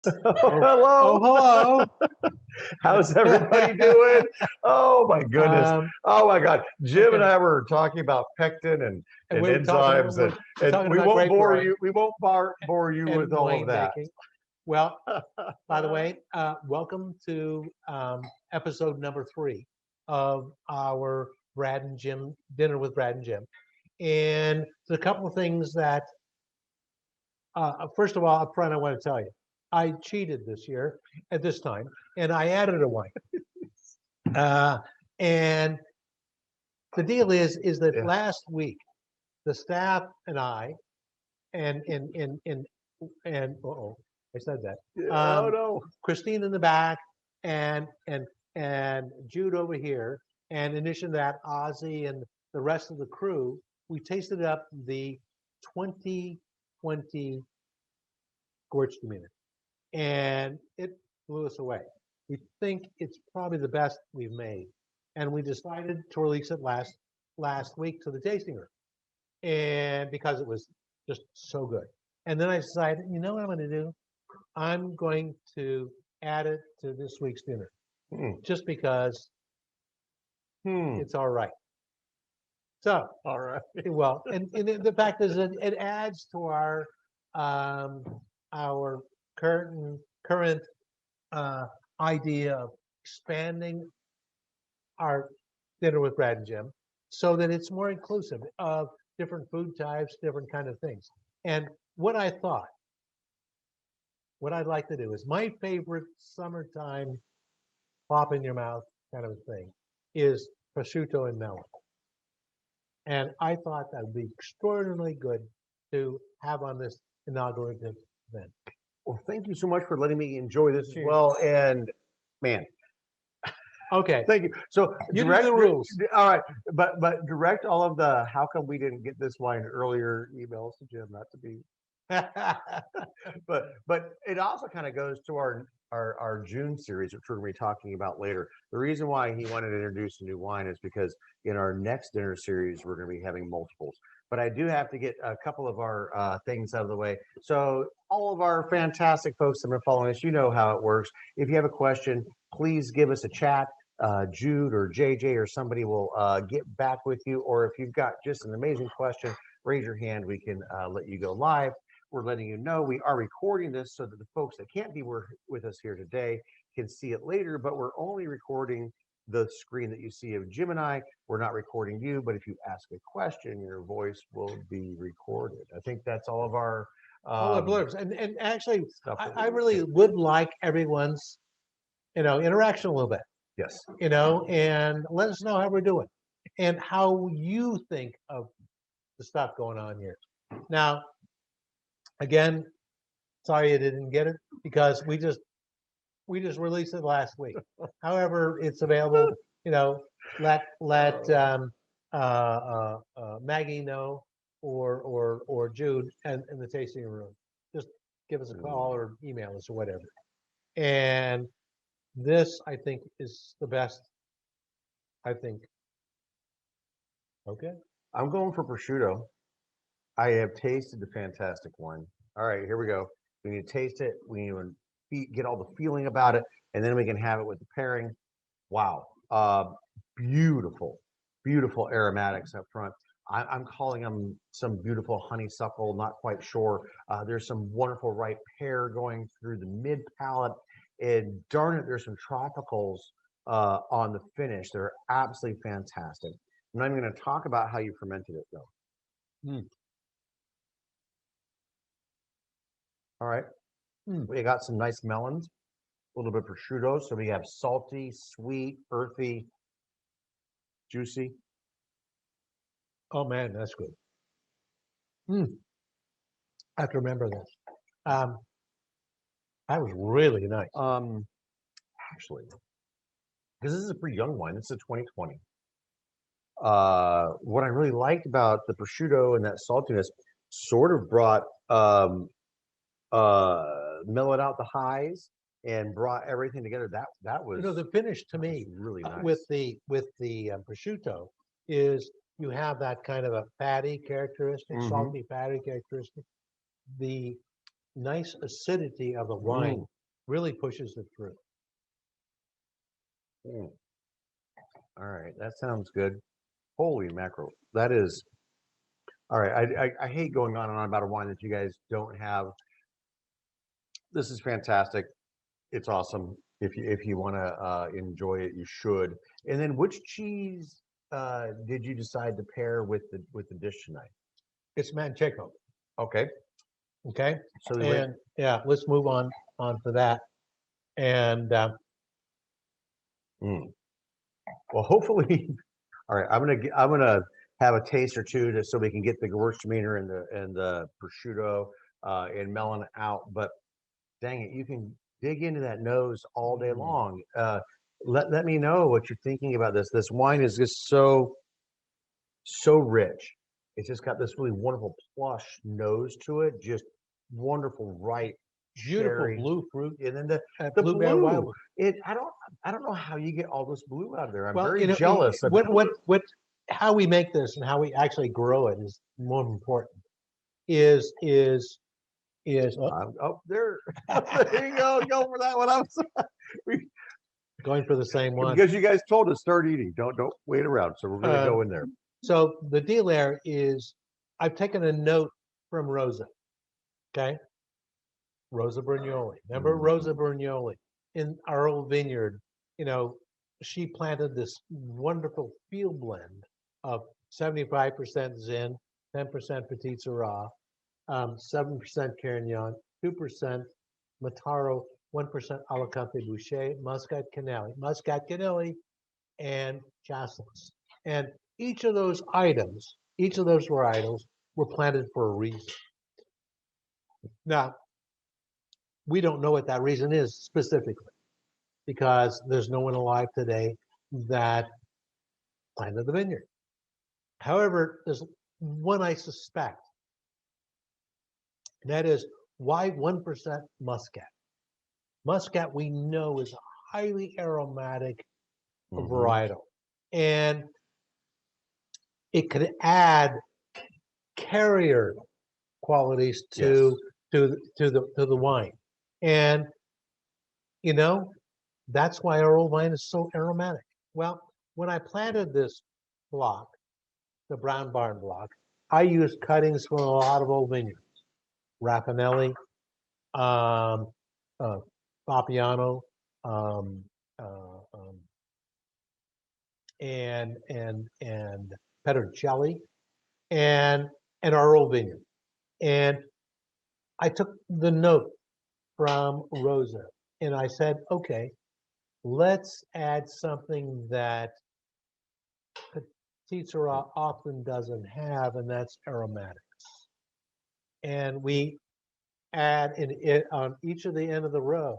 Hello. Oh, How's everybody doing? Oh my goodness. hello. Oh my God. Jim and Okay. I were talking about pectin And and we were talking. enzymes We're and talking we about won't grape bore growing you. We won't bore you with and all of wine that. making. Well, by the way, welcome to episode number 3 of our Brad and Jim dinner with Brad and Jim. And there's a couple of things that, first of all, up front, I want to tell you, I cheated this year at this time, and I added a wine. Uh, and the deal is that Yeah. last week, the staff and I, and I said that. Oh no. Christine in the back, and Jude over here, and in addition to that, Ozzy and the rest of the crew, we tasted up the 2020 Gewürztraminer, and it blew us away. We think it's probably the best we've made, and we decided to release it last week to the tasting room, and because it was just so good. And then I decided, you know what I'm going to do? I'm going to add it to this week's dinner Hmm. just because Hmm. it's all right. So, All right. well, and the fact is that it adds to our current idea of expanding our dinner with Brad and Jim so that it's more inclusive of different food types, different kind of things. And what I thought, what I'd like to do is my favorite summertime pop in your mouth kind of a thing is prosciutto and melon. And I thought that would be extraordinarily good to have on this inaugural event. Well, thank you so much for letting me enjoy this as Cheers. well. And man, Okay, thank you. So you do the rules. All right, but direct all of the how come we didn't get this wine earlier emails to Jim, not to be, but it also kind of goes to our June series, which we're going to be talking about later. The reason why he wanted to introduce a new wine is because in our next dinner series we're going to be having multiples. But I do have to get a couple of our things out of the way. So all of our fantastic folks that have been following us, you know how it works. If you have a question, please give us a chat. Jude or JJ or somebody will get back with you. Or if you've got just an amazing question, raise your hand. We can let you go live. We're letting you know we are recording this so that the folks that can't be with us here today can see it later, but we're only recording the screen that you see of Jim and I. We're not recording you, but if you ask a question, your voice will be recorded. I think that's all of our All the blurbs. And actually, stuff. I really would like everyone's, interaction a little bit, Yes. and let us know how we're doing and how you think of the stuff going on here. Now, again, sorry you didn't get it because we just released it last week. However, it's available. Let Maggie know or Jude and in the tasting room. Just give us a call or email us or whatever. And this, I think, is the best. I think. Okay. I'm going for prosciutto. I have tasted the fantastic one. All right, here we go. We need to taste it. We need to get all the feeling about it, and then we can have it with the pairing. Wow, beautiful, beautiful aromatics up front. I'm calling them some beautiful honeysuckle. Not quite sure. There's some wonderful ripe pear going through the mid palate, and darn it, there's some tropicals on the finish. They're absolutely fantastic. I'm not even going to talk about how you fermented it though. Mm. All right. We got some nice melons, a little bit of prosciutto. So we have salty, sweet, earthy, juicy. Oh man, that's good. I have to remember this. That was really nice. Actually, because this is a pretty young wine. This is a 2020. What I really liked about the prosciutto and that saltiness sort of brought mellowed out the highs and brought everything together. That was the finish to me really nice. with the prosciutto is you have that kind of a fatty characteristic, salty fatty characteristic. The nice acidity of the wine really pushes it through. Mm. All right, that sounds good. Holy mackerel, that is all right. I hate going on and on about a wine that you guys don't have. This is fantastic. It's awesome. If you want to enjoy it, you should. And then, which cheese did you decide to pair with the dish tonight? It's Manchego. Okay, Okay. so we went. And yeah, let's move on to that. And Mm. Well, hopefully, all right. I'm gonna have a taste or two just so we can get the Gewürztraminer and the prosciutto and melon out. But dang it, you can dig into that nose all day long. Let me know what you're thinking about this. This wine is just so rich. It's just got this really wonderful plush nose to it, just wonderful ripe beautiful cherry, blue fruit, and then the blueberry blue. wild. It I don't know how you get all this blue out of there. I'm Well, very jealous of what how we make this and how we actually grow it is more important. Is oh there there you go for that one. We, going for the same one. because you guys told us start eating. Don't wait around. So we're gonna go in there. So the deal there is I've taken a note from Rosa. Okay. Rosa Bernioli. Remember Rosa Bernioli in our old vineyard? You know, she planted this wonderful field blend of 75% Zin, 10% Petit Syrah, 7% Carignan, 2% Mataro, 1% Alicante Boucher, Muscat Canelli, and Chasselas. And each of those varietals were planted for a reason. Now, we don't know what that reason is specifically because there's no one alive today that planted the vineyard. However, there's one I suspect, and that is why 1% Muscat. Muscat we know is a highly aromatic varietal, and it could add carrier qualities to the wine, and you know that's why our old wine is so aromatic. Well, when I planted this block, the Brown Barn block, I used cuttings from a lot of old vineyards, Raffinelli, um, Papiano, um, uh, um, and Petrocelli, and our old vineyard. And I took the note from Rosa and I said, okay, let's add something that Petit Syrah often doesn't have, and that's aromatics. And we add it on each of the end of the row,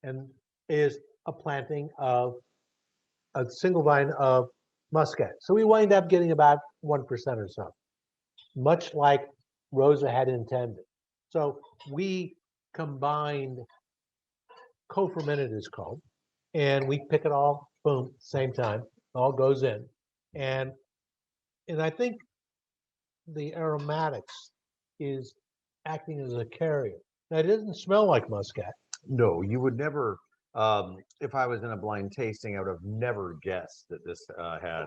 and is a planting of a single vine of Muscat. So we wind up getting about 1% or so, much like Rosa had intended. So we combined, co-fermented is called, and we pick it all, boom, same time, all goes in. And I think the aromatics is acting as a carrier. Now, it doesn't smell like Muscat. No, you would never. If I was in a blind tasting, I would have never guessed that this had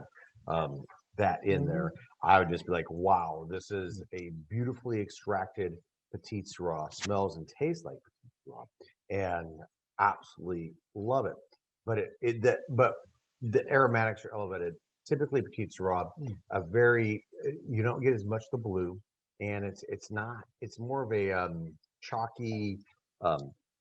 that in there. I would just be like, "Wow, this is a beautifully extracted Petit Syrah. Smells and tastes like Petit Syrah, and absolutely love it." But the aromatics are elevated. Typically, Petit Syrah, a very you don't get as much the blue, and it's not. It's more of a chalky.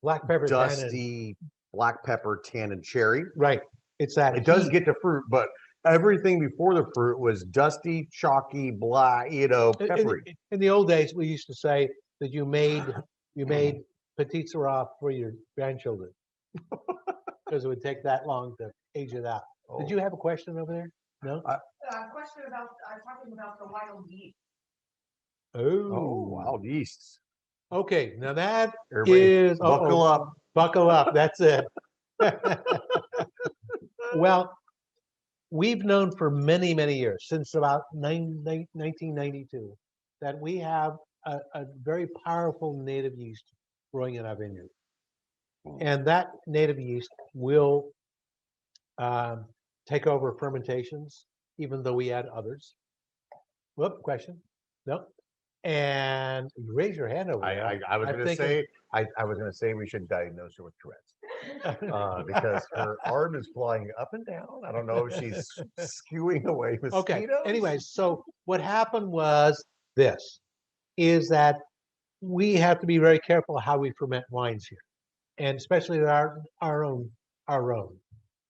Black pepper, Dusty black pepper, tannin cherry. Right. It's that. It does get to fruit, but everything before the fruit was dusty, chalky, black, peppery. In the old days, we used to say that you made Petit Syrah for your grandchildren because it would take that long to age it out. Oh. Did you have a question over there? No. Question about talking about the wild yeast. Oh, wild yeasts. Okay, now that Everybody is buckle up. Buckle up. That's it. Well, we've known for many, many years, since about 1992, that we have a very powerful native yeast growing in our vineyard. And that native yeast will take over fermentations, even though we add others. Whoop, question? No. And you raise your hand over there. I was I'm going to thinking- say, I was going to say we should diagnose her with Tourette's because her arm is flying up and down. I don't know if she's skewing away mosquitoes. Okay, anyways, so what happened was this, is that we have to be very careful how we ferment wines here, and especially our own.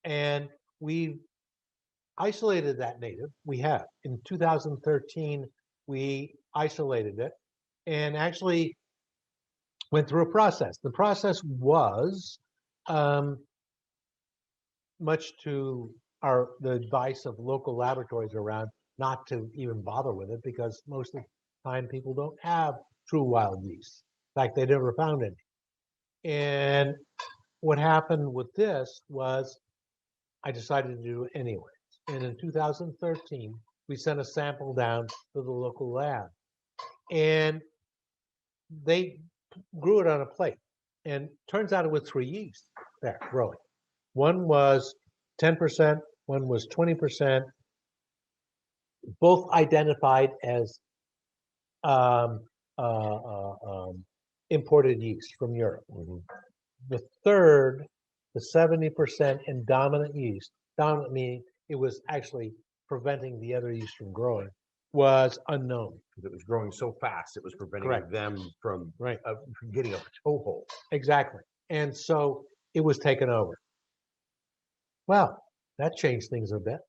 And we've isolated that native. We have. In 2013, we isolated it and actually went through a process. The process was much to the advice of local laboratories around not to even bother with it because most of the time people don't have true wild yeast. In fact, they never found any. And what happened with this was I decided to do it anyways. And in 2013, we sent a sample down to the local lab. And they grew it on a plate. And turns out it was 3 yeast there growing. One was 10%, one was 20%, both identified as imported yeast from Europe. The third, the 70% in dominant yeast, dominant meaning it was actually preventing the other yeast from growing, was unknown. Because it was growing so fast, it was preventing Correct. them from Right. getting a toehold. Exactly. And so it was taken over. Well, that changed things a bit.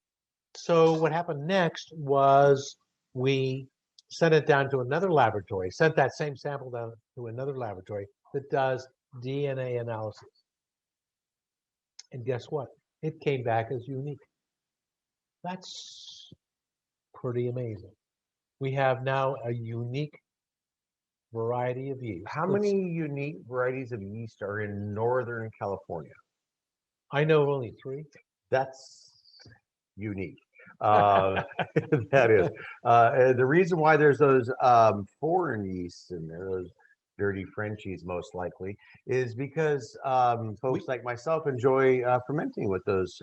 So what happened next was we sent it down to another laboratory, sent that same sample down to another laboratory that does DNA analysis. And guess what? It came back as unique. That's pretty amazing. We have now a unique variety of yeast. How many unique varieties of yeast are in Northern California? I know of only 3. That's unique. That is. And the reason why there's those foreign yeasts in there, those dirty Frenchies most likely, is because folks like myself enjoy fermenting with those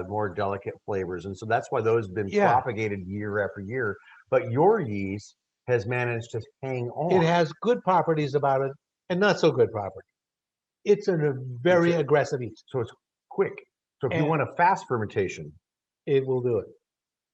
more delicate flavors. And so that's why those have been propagated year after year. But your yeast has managed to hang on. It has good properties about it and not so good properties. It's a very aggressive yeast. So it's quick. So if you want a fast fermentation, it will do it.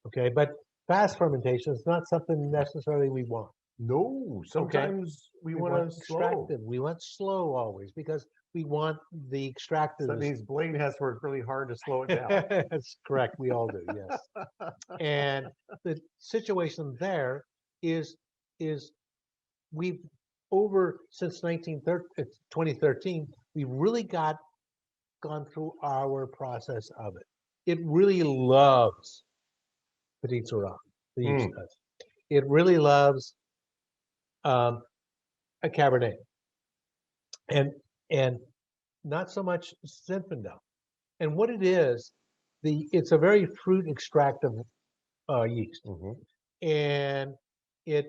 Okay, but fast fermentation is not something necessarily we want. no, sometimes we want to slow. extractive. We want slow always because we want the extractive. So that means Blaine has to work really hard to slow it down. That's correct. We all do, yes. And the situation there is we've since 2013, we've really gone through our process of it. It really loves Petit Syrah, the yeast does. It really loves a Cabernet, and not so much Zinfandel. And what it is, it's a very fruit extractive yeast, and it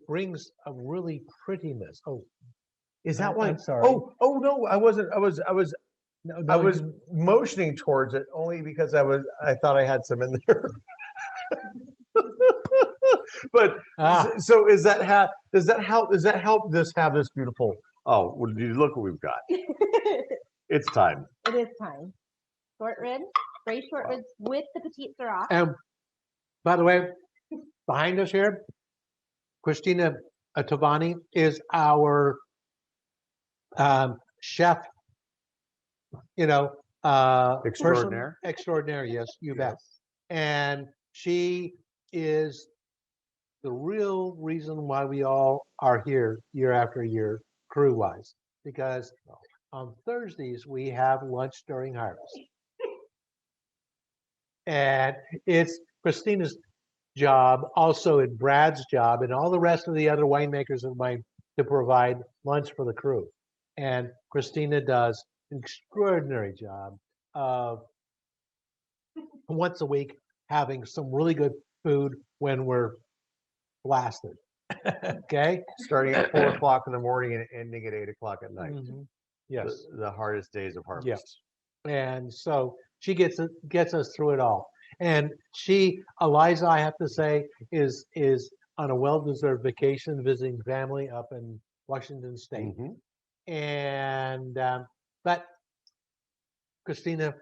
brings a really prettiness. Oh, Is that why? I'm sorry. Oh no, I wasn't. I was no, I was motioning towards it only because I thought I had some in there. But so does that help this have this beautiful? Oh, well, look what we've got. It's time. It is time. Short ribs, braised short ribs with the Petit Syrah. And by the way, behind us here, Christina Tavani is our chef. Extraordinaire. Extraordinaire, yes, you bet. And she is the real reason why we all are here year after year, crew-wise, because on Thursdays we have lunch during harvest. And it's Christina's job, also in Brad's job, and all the rest of the other winemakers of mine to provide lunch for the crew. And Christina does an extraordinary job of once a week having some really good food when we're blasted. Okay. Starting at 4 o'clock in the morning and ending at 8 o'clock at night. Yes. the hardest days of harvest. And so she gets us through it all. And Eliza, I have to say, is on a well-deserved vacation visiting family up in Washington State. Mhm. And but Christina,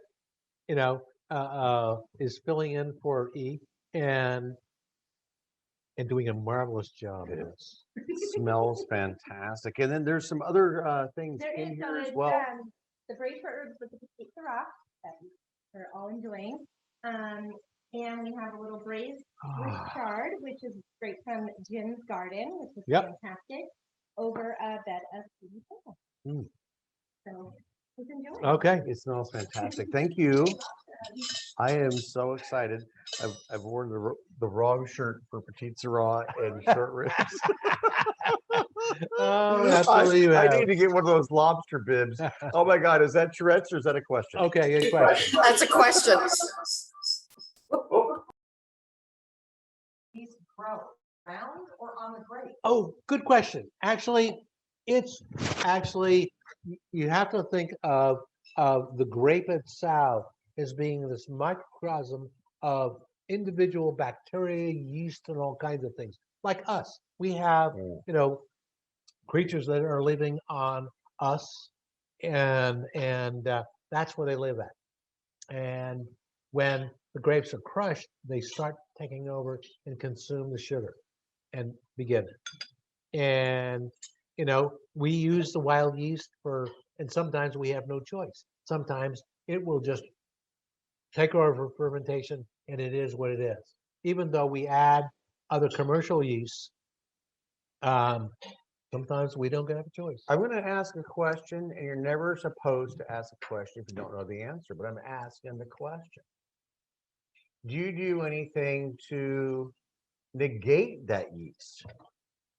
is filling in for E and doing a marvelous job. It Yes. Smells fantastic. And then there's some other things There in is here as those, well. the braised short ribs with the petite sirah that we're all enjoying. And we have a little braised Swiss chard, which is straight from Jim's garden, which is Yep. fantastic, over a bed of sweet potato. Mm. So please enjoy. Okay. It smells fantastic. Thank you. I am so excited. I've worn the wrong shirt for petite sirah and short ribs. Oh, that's what you I have. need to get one of those lobster bibs. Oh my God, is that Tourette's or is that a question? Okay, good question. That's a question. These grow round or on the grape? Oh, good question. Actually, it's actually you have to think of the grape itself as being this microcosm of individual bacteria, yeast, and all kinds of things. Like us, we have creatures that are living on us, and that's where they live at. And when the grapes are crushed, they start taking over and consume the sugar and begin it. And we use the wild yeast and sometimes we have no choice. Sometimes it will just take over fermentation, and it is what it is. Even though we add other commercial yeasts, sometimes we don't have a choice. I'm going to ask a question, and you're never supposed to ask a question if you don't know the answer, but I'm asking the question. Do you do anything to negate that yeast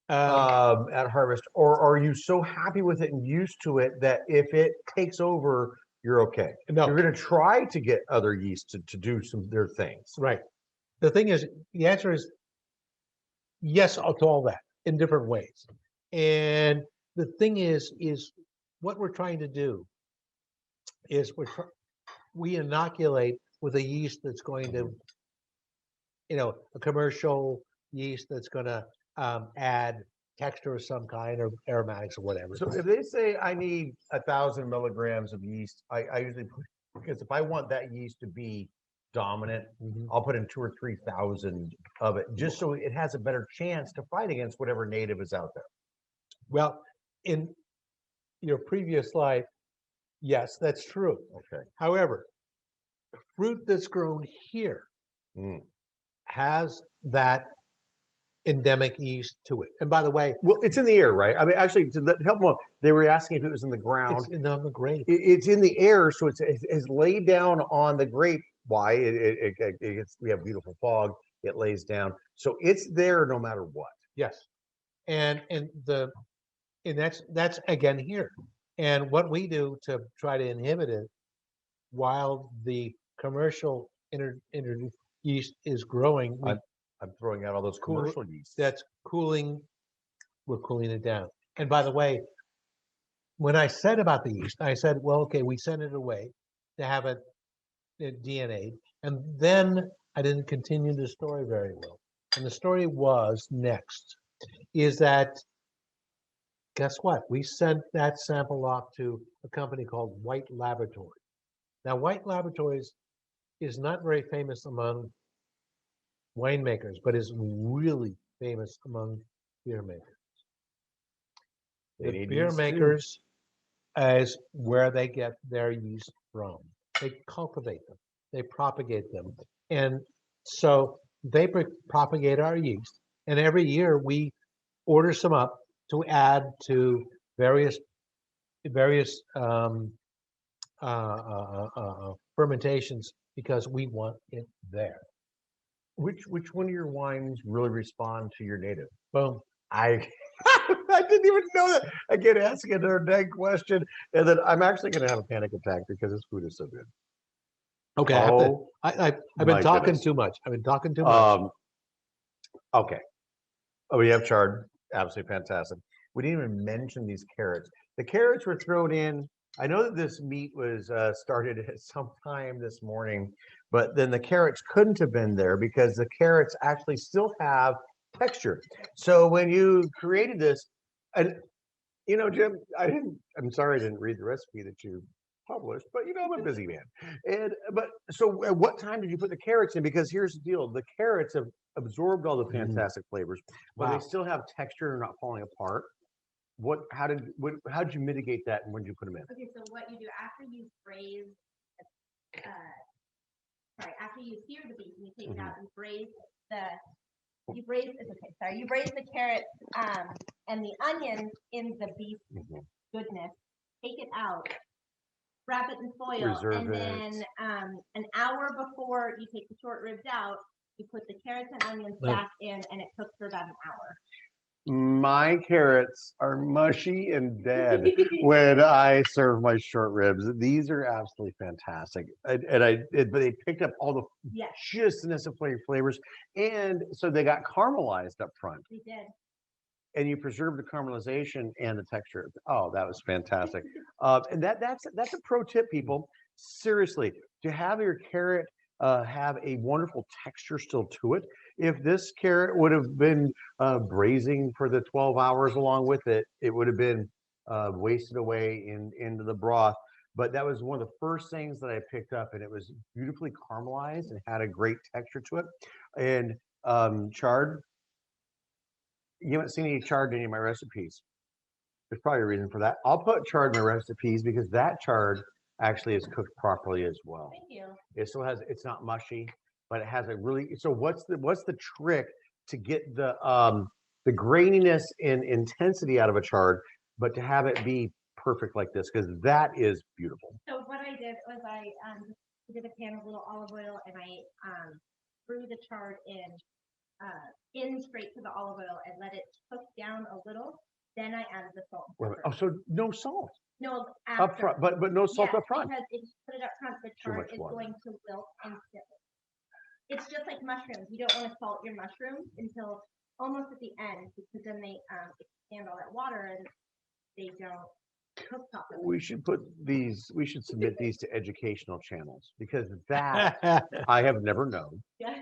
at harvest, or are you so happy with it and used to it that if it takes over, you're okay? No. You're going to try to get other yeast to do their things. Right. The thing is, the answer is yes to all that in different ways. And the thing is what we're trying to do is we inoculate with a yeast that's going to, a commercial yeast that's going to add texture of some kind or aromatics or whatever. So if they say I need 1,000 milligrams of yeast, I usually put, because if I want that yeast to be dominant, I'll put in 2,000 or 3,000 of it, just so it has a better chance to fight against whatever native is out there. Well, in your previous slide, yes, that's true. Okay. However, fruit that's grown here has that endemic yeast to it. And by the way, well, it's in the air, right? I mean, actually, to help them, they were asking if it was in the ground. It's on the grape. It's in the air, so it's laid down on the grape. Why? We have beautiful fog. It lays down, so it's there no matter what. Yes, and that's again here. And what we do to try to inhibit it while the commercial yeast is growing, I'm throwing out all those commercial yeast. That's cooling. We're cooling it down. And by the way, when I said about the yeast, I said, well, okay, we sent it away to have it DNA'd, and then I didn't continue the story very well. And the story was next, is that, guess what? We sent that sample off to a company called White Laboratories. Now, White Laboratories is not very famous among winemakers, but is really famous among beer makers. The beer makers is where they get their yeast from. They cultivate them, they propagate them. And so they propagate our yeast. And every year we order some up to add to various fermentations because we want it there. Which one of your wines really respond to your native? Boom. I didn't even know that. I get asking another dang question, and then I'm actually going to have a panic attack because this food is so good. Okay, I've been talking too much. I've been talking too much. Okay. Oh, we have chard. Absolutely fantastic. We didn't even mention these carrots. The carrots were thrown in I know that this meat was started at some time this morning, but then the carrots couldn't have been there because the carrots actually still have texture. So when you created this, and Jim, I'm sorry I didn't read the recipe that you published, but I'm a busy man. But so at what time did you put the carrots in? Because here's the deal, the carrots have absorbed all the fantastic flavors, but Wow. they still have texture and are not falling apart. How did you mitigate that and when did you put them in? Okay, so what you do after you braise, after you sear the beef and you take it out, you braise the carrots and the onions in the beef goodness. Take it out, wrap it in foil, Reserve and it. then an hour before you take the short ribs out, you put the carrots and onions Oh. back in, and it cooks for about an hour. My carrots are mushy and dead when I serve my short ribs. These are absolutely fantastic, but they picked up all the Yes, justness of flavors, and so they got caramelized up front. we did. And you preserve the caramelization and the texture. Oh, that was fantastic. And that's a pro tip, people. Seriously, to have your carrot have a wonderful texture still to it. If this carrot would have been braising for the 12 hours along with it, it would have been wasted away into the broth. But that was one of the first things that I picked up, and it was beautifully caramelized and had a great texture to it. And chard, you haven't seen any chard in any of my recipes. There's probably a reason for that. I'll put chard in my recipes because that chard actually is cooked properly as well. Thank you. It still has, it's not mushy, but it has a really, so what's the trick to get the graininess and intensity out of a chard, but to have it be perfect like this? Because that is beautiful. So what I did was I did a pan of little olive oil and I threw the chard in straight to the olive oil and let it cook down a little. Then I added the salt. Oh, so no salt No, up front, but no salt up front. Because if you put it up front, the chard much is water. going to wilt instantly. It's just like mushrooms. You don't want to salt your mushrooms until almost at the end because then they expand all that water and they don't cook properly. We should submit these to educational channels because that I have never known. Yeah.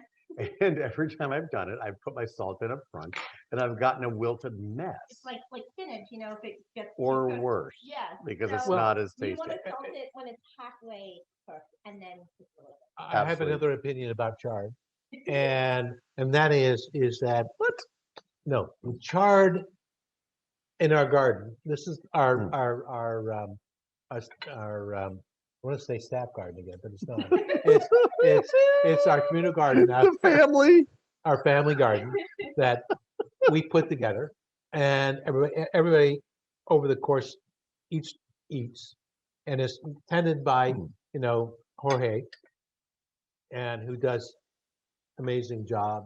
And every time I've done it, I've put my salt in up front and I've gotten a wilted mess. It's like spinach, if it gets Or too cooked. worse. Yeah. Because So it's not as you tasty. want to salt it when it's halfway cooked and then cook a little bit. I have Absolutely. another opinion about chard, and that is that What? no chard in our garden. This is our I want to say staff garden again, but it's not. It's our communal garden, The family. our family garden that we put together, and everybody over the course eats, and it's tended by Jorge, and who does amazing job.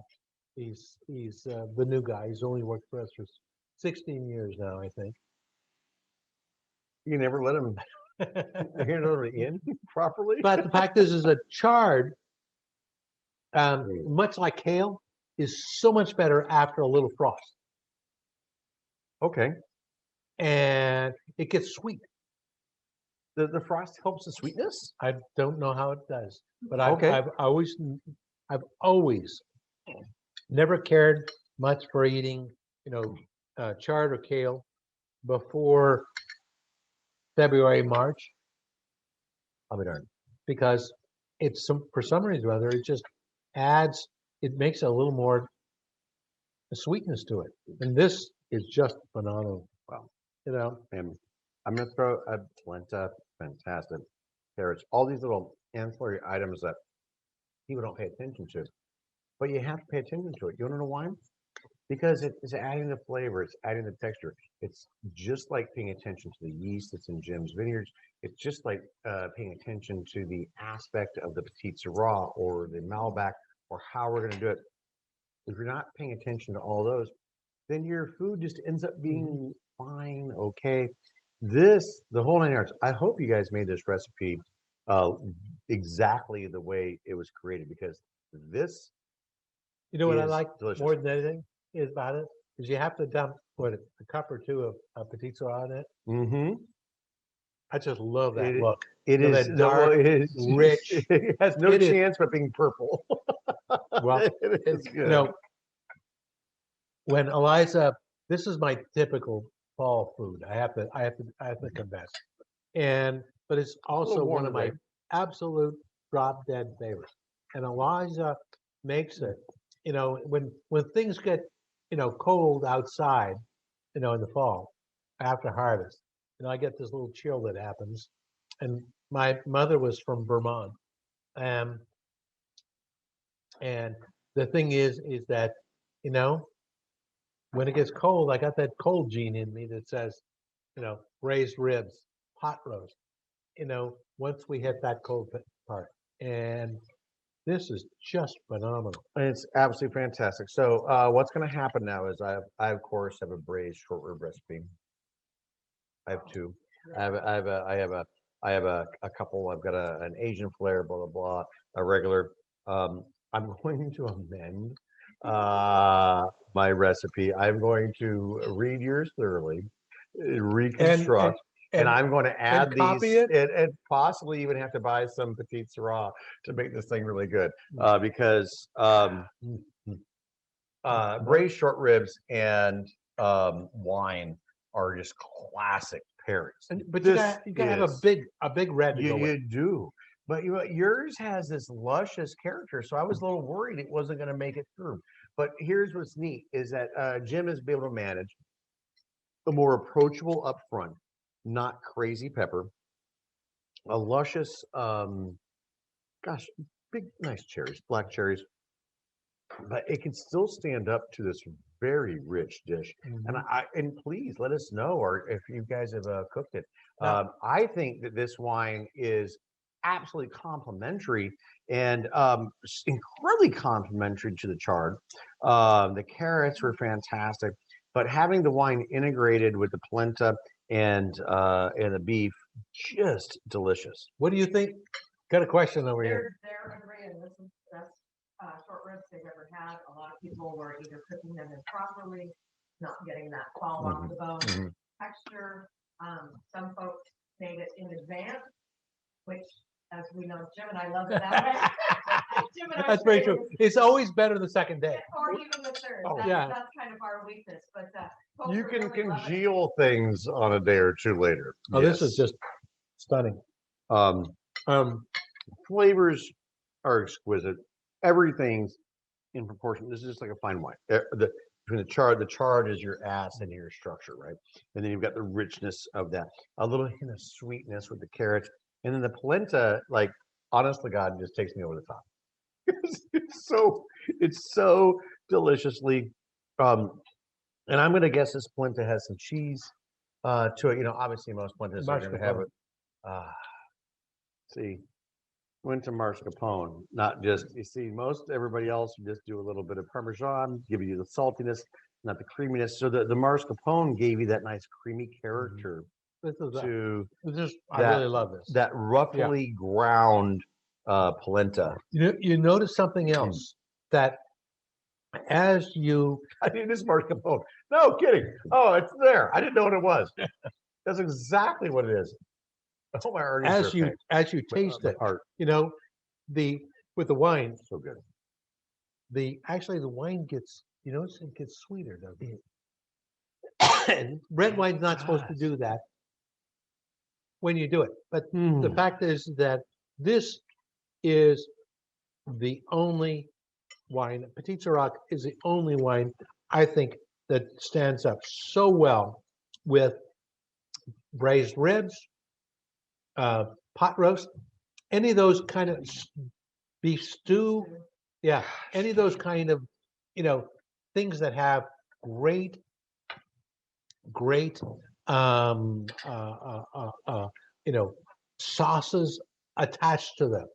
He's the new guy. He's only worked for us for 16 years now, I think. You never let them hand over in properly. But the fact is a chard, much like kale, is so much better after a little frost, Okay. and it gets sweet. The frost helps the sweetness. I don't know how it does, but Okay. I've always never cared much for eating, chard or kale before February, March. I'll be darned. Because for some reason or other, it just it makes a little more sweetness to it. And this is just phenomenal. Wow. And I'm going to throw a polenta, fantastic, carrots, all these little ancillary items that people don't pay attention to. But you have to pay attention to it. You want to know why? Because it's adding the flavor, it's adding the texture. It's just like paying attention to the yeast that's in Jim's vineyards. It's just like paying attention to the aspect of the Petit Syrah or the Malbec or how we're going to do it. If you're not paying attention to all those, then your food just ends up being fine, okay? The whole 9 yards. I hope you guys made this recipe exactly the way it was created because this what I is like delicious. more than anything is about it is you have to dump a cup or two of Petit Syrah in it. Mm-hmm. I just love that It- look. It You know, is that no, dark, it is rich. It has no It is- chance but being purple. Well, It is you good. know, when Eliza, this is my typical fall food. I have to confess. But it's also warm one of my today. absolute drop dead favorites. And Eliza makes it, when things get, cold outside, in the fall after harvest, I get this little chill that happens. And my mother was from Vermont. Um, and the thing is that, you know, when it gets cold, I got that cold gene in me that says, raised ribs, pot roast, once we hit that cold part. And this is just phenomenal. It's absolutely fantastic. So what's going to happen now is I of course have a braised short rib recipe. I have two. I have a couple. I've got an Asian flair, blah blah blah, a regular. I'm going to amend my recipe. I'm going to read yours thoroughly, reconstruct, and I'm going to add these copy it? and possibly even have to buy some petite sirah to make this thing really good. Because braised short ribs and wine are just classic pairings. But you This gotta have is- a big red to go with. you do. But yours has this luscious character, so I was a little worried it wasn't going to make it through. But here's what's neat is that Jim is able to manage a more approachable up front, not crazy pepper, a luscious, gosh, big nice cherries, black cherries, but it can still stand up to this very rich dish. And please let us know, or if you guys have cooked it. I think that this wine is absolutely complementary and incredibly complementary to the chard. The carrots were fantastic, but having the wine integrated with the polenta and the beef, just delicious. What do you think? Got a question over here. They're agreeing, this is the best short ribs they've ever had. A lot of people were either cooking them improperly, not getting that fall off the bone texture. Some folks made it in advance, which, as we know, Jim and I love it that way. Jim and I That's very say true. It's always better the second day. or even the third. Oh, That's kind of our weakness, but folks You are can really loving it. congeal things on a day or two later. Oh, this is Yes. just stunning. Um, flavors are exquisite. Everything's in proportion. This is just like a fine wine. Between the chard is your acid and your structure, right? And then you've got the richness of that, a little hint of sweetness with the carrots, and then the polenta. Like, honest to God, just takes me over the top. It's so deliciously. And I'm gonna guess this polenta has some cheese to it. Obviously most polentas are gonna have it. See, went to mascarpone, not just, you see, most everybody else would just do a little bit of Parmesan, give you the saltiness, not the creaminess. So the mascarpone gave you that nice creamy character This is to I really love this. that roughly ground polenta. You notice something else that as you I mean, this mascarpone. No kidding. Oh, it's there. I didn't know what it was. That's exactly what it is. Oh, my earnings are as you taste the it, heart. with the wine, So good. the wine gets, it gets sweeter, doesn't it? And red wine's not supposed to do that when you do it. But the fact is that this is the only wine, Petit Sirah is the only wine I think that stands up so well with braised ribs, pot roast, any of those kind of beef stew. Yeah, any of those kind of, things that have great, um, uh, uh, uh, sauces attached to them.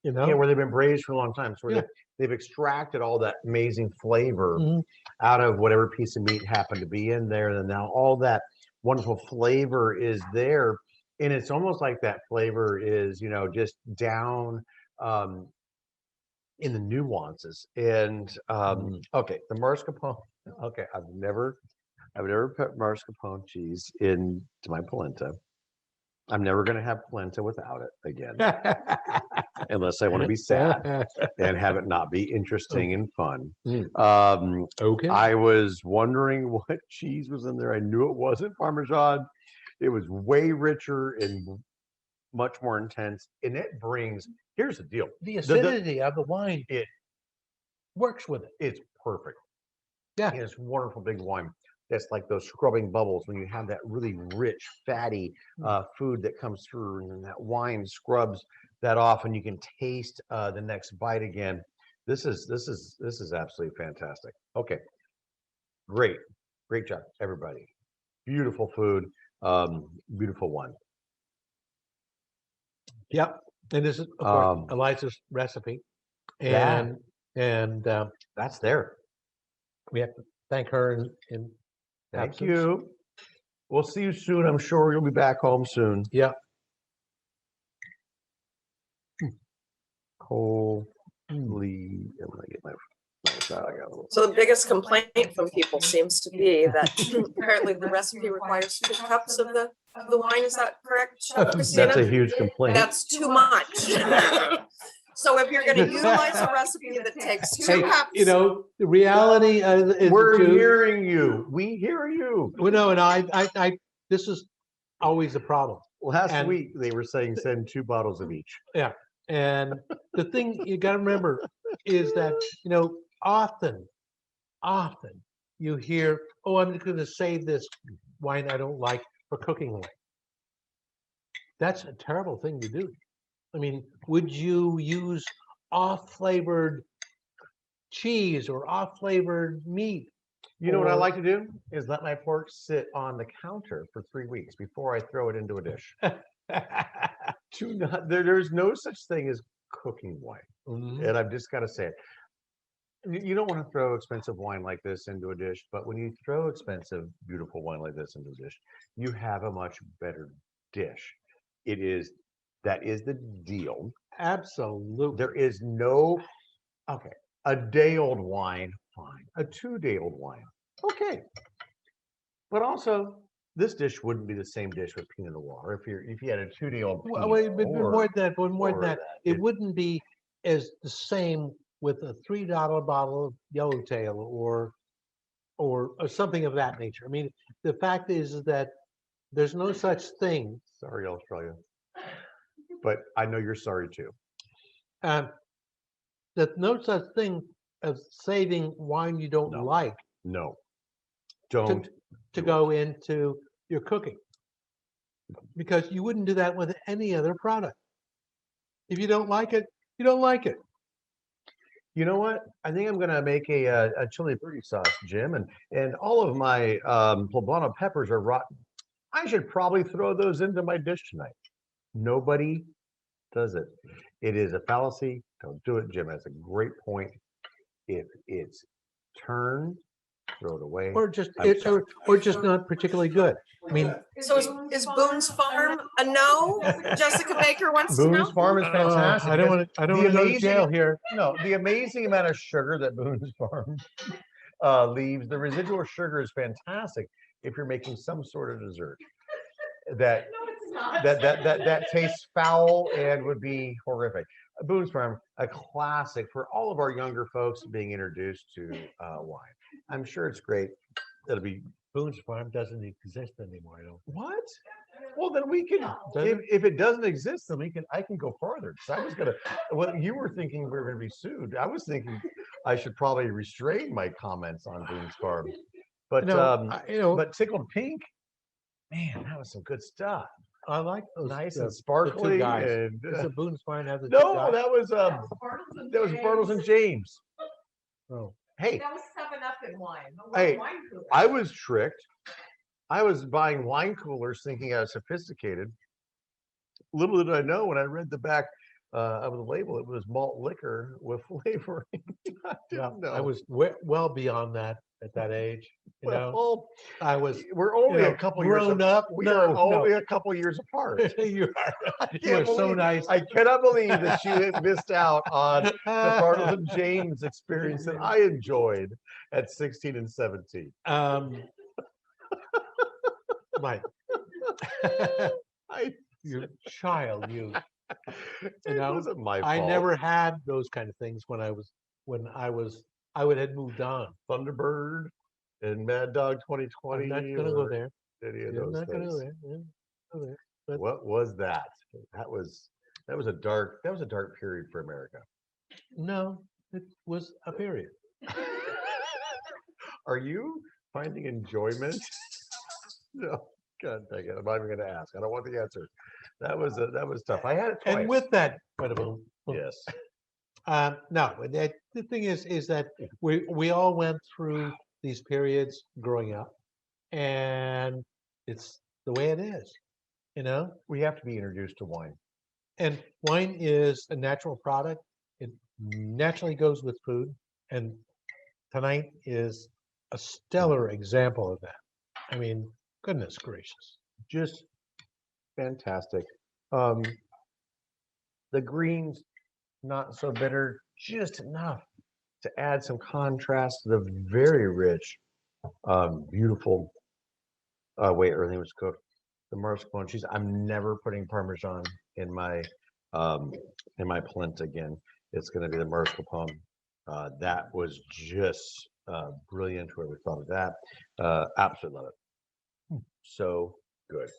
Yeah, where they've been braised for a long time. So where Yeah. they've extracted all that amazing flavor Mhm. out of whatever piece of meat happened to be in there. And now all that wonderful flavor is there. And it's almost like that flavor is, just down in the nuances. And okay, the mascarpone. Okay, I've never put mascarpone cheese into my polenta. I'm never going to have polenta without it again, unless I want to be sad and have it not be interesting and fun. Okay. I was wondering what cheese was in there. I knew it wasn't Parmesan. It was way richer and much more intense. And it brings, here's the deal. The acidity of the wine, it works with it. It's perfect. Yeah. It's wonderful big wine. That's like those scrubbing bubbles when you have that really rich, fatty food that comes through, and then that wine scrubs that off, and you can taste the next bite again. This is absolutely fantastic. Okay, great job, everybody. Beautiful food, beautiful wine. Yep. And this is, of course, Eliza's recipe. And that's there. We have to thank her in Thank absence. you. We'll see you soon. I'm sure you'll be back home soon. Yeah. Holy, I'm gonna get my shot. I got a little. So the biggest complaint from people seems to be that apparently the recipe requires 2 cups of the wine. Is that correct, Chef Christina? That's a huge complaint. That's too much. So if you're going to utilize a recipe that takes 2 cups, You know, the reality is We're hearing you. We hear you. Well, no, and I this is always a problem. Last week they were saying send 2 bottles of each. Yeah. And the thing you got to remember is that, you know, often you hear, oh, I'm going to save this wine I don't like for cooking wine. That's a terrible thing to do. I mean, would you use off-flavored cheese or off-flavored meat? You know what I like to do is let my pork sit on the counter for 3 weeks before I throw it into a dish. There's no such thing as cooking wine. And I've just got to say it. You don't want to throw expensive wine like this into a dish, but when you throw expensive, beautiful wine like this into a dish, you have a much better dish. That is the deal. Absolutely. There is no, a day-old wine, fine. A 2-day-old wine, okay. But also, this dish wouldn't be the same dish with Pinot Noir if you had a 2-day-old. Wait, but more than that, it wouldn't be as the same with a $3 bottle of Yellowtail or something of that nature. I mean, the fact is that there's no such thing. Sorry, Australia, but I know you're sorry too. There's no such thing as saving wine you don't like. No, don't to go into your cooking, because you wouldn't do that with any other product. If you don't like it, you don't like it. You know what? I think I'm going to make a chili burger sauce, Jim, and all of my poblano peppers are rotten. I should probably throw those into my dish tonight. Nobody does it. It is a fallacy. Don't do it, Jim. That's a great point. If it's turned, throw it away. Or just or just not particularly good. I mean, so is Boone's Farm a no? Jessica Baker wants to know. Boone's Farm is fantastic. I don't want to go to jail here. No, the amazing amount of sugar that Boone's Farm leaves, the residual sugar is fantastic if you're making some sort of dessert that that tastes foul and would be horrific. Boone's Farm, a classic for all of our younger folks being introduced to wine. I'm sure it's great. It'll be. Boone's Farm doesn't exist anymore. I don't. What? Well, then we can. If it doesn't exist, then I can go farther. Because I was gonna. Well, you were thinking we were gonna be sued. I was thinking I should probably restrain my comments on Boone's Farm. But but Tickled Pink, man, that was some good stuff. I like those nice and sparkly. And a Boone's Farm has a that was Bartles and James. Oh. Hey, that was 7-Up in wine. Hey, wine cooler. I was tricked. I was buying wine coolers thinking I was sophisticated. Little did I know when I read the back of the label, it was malt liquor with flavoring. I was well beyond that at that age. You know, I was. We're only a couple years up. We are only a couple years apart. You are so nice. I cannot believe that you had missed out on the Bartles and James experience that I enjoyed at 16 and 17. Mike. your child, you It know, wasn't my I fault. never had those kind of things I would have moved on. Thunderbird and Mad Dog 2020. I'm not gonna go or there. Any of Yeah, I'm those not gonna go things. there. Yeah, go there. But What was that? That was a dark period for America. no, it was a period. Are you finding enjoyment? No, God dang it! I'm not even going to ask. I don't want the answer. That was tough. I had it twice. And with that, bada-boom, boom. Yes, No, but the thing is that we all went through these periods growing up, and it's the way it is, you know. we have to be introduced to wine. And wine is a natural product. It naturally goes with food, and tonight is a stellar example of that. I mean, goodness gracious. Just fantastic. Um, the greens, not so bitter, just enough to add some contrast to the very rich, beautiful way everything was cooked. The mascarpone cheese. I'm never putting Parmesan in my polenta again. It's going to be the mascarpone. That was just brilliant. Whoever thought of that, absolutely love it. So good.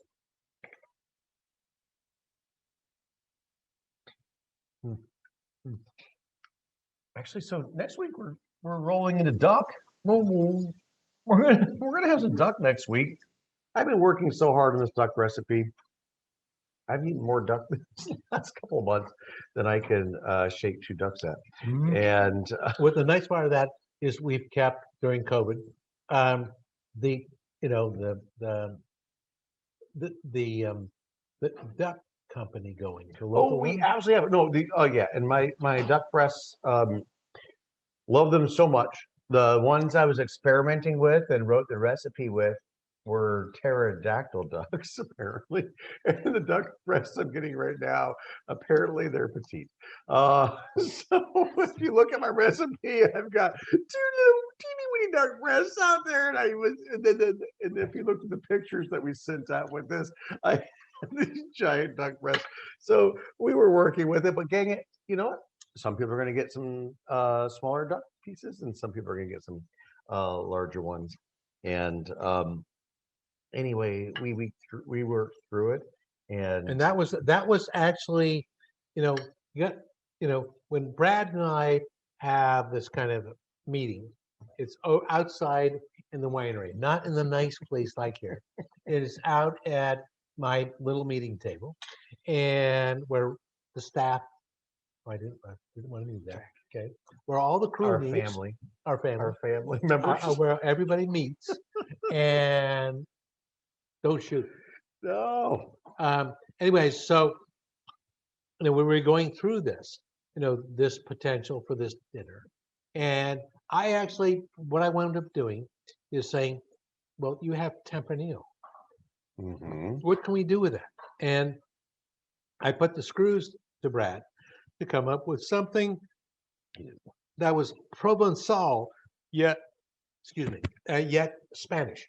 Actually, so next week we're rolling into duck. We're gonna have some duck next week. I've been working so hard on this duck recipe. I've eaten more duck the last couple of months than I can shake two ducks at. And What the nice part of that is we've kept during COVID, the you know the duck company going to local we one. absolutely have no. Yeah, and my duck breasts, love them so much. The ones I was experimenting with and wrote the recipe with were pterodactyl ducks, apparently. And the duck breasts I'm getting right now, apparently they're petite. So if you look at my recipe, I've got two little teeny weeny duck breasts out there, and then if you look at the pictures that we sent out with this, I had these giant duck breasts. So we were working with it, but gang it, you know what? Some people are going to get some smaller duck pieces, and some people are going to get some larger ones. And anyway, we worked through it, And that was actually, you know, when Brad and I have this kind of meeting, it's outside in the winery, not in the nice place like here. It is out at my little meeting table, and where the staff. I didn't want to do that. Okay, where all the crew our meets, family, our family, our family members. where everybody meets, and don't shoot. No, Anyways, so we were going through this, this potential for this dinner, and I actually, what I wound up doing is saying, well, you have Tempranillo. What can we do with that? And I put the screws to Brad to come up with something that was Provençal, yet, yet Spanish.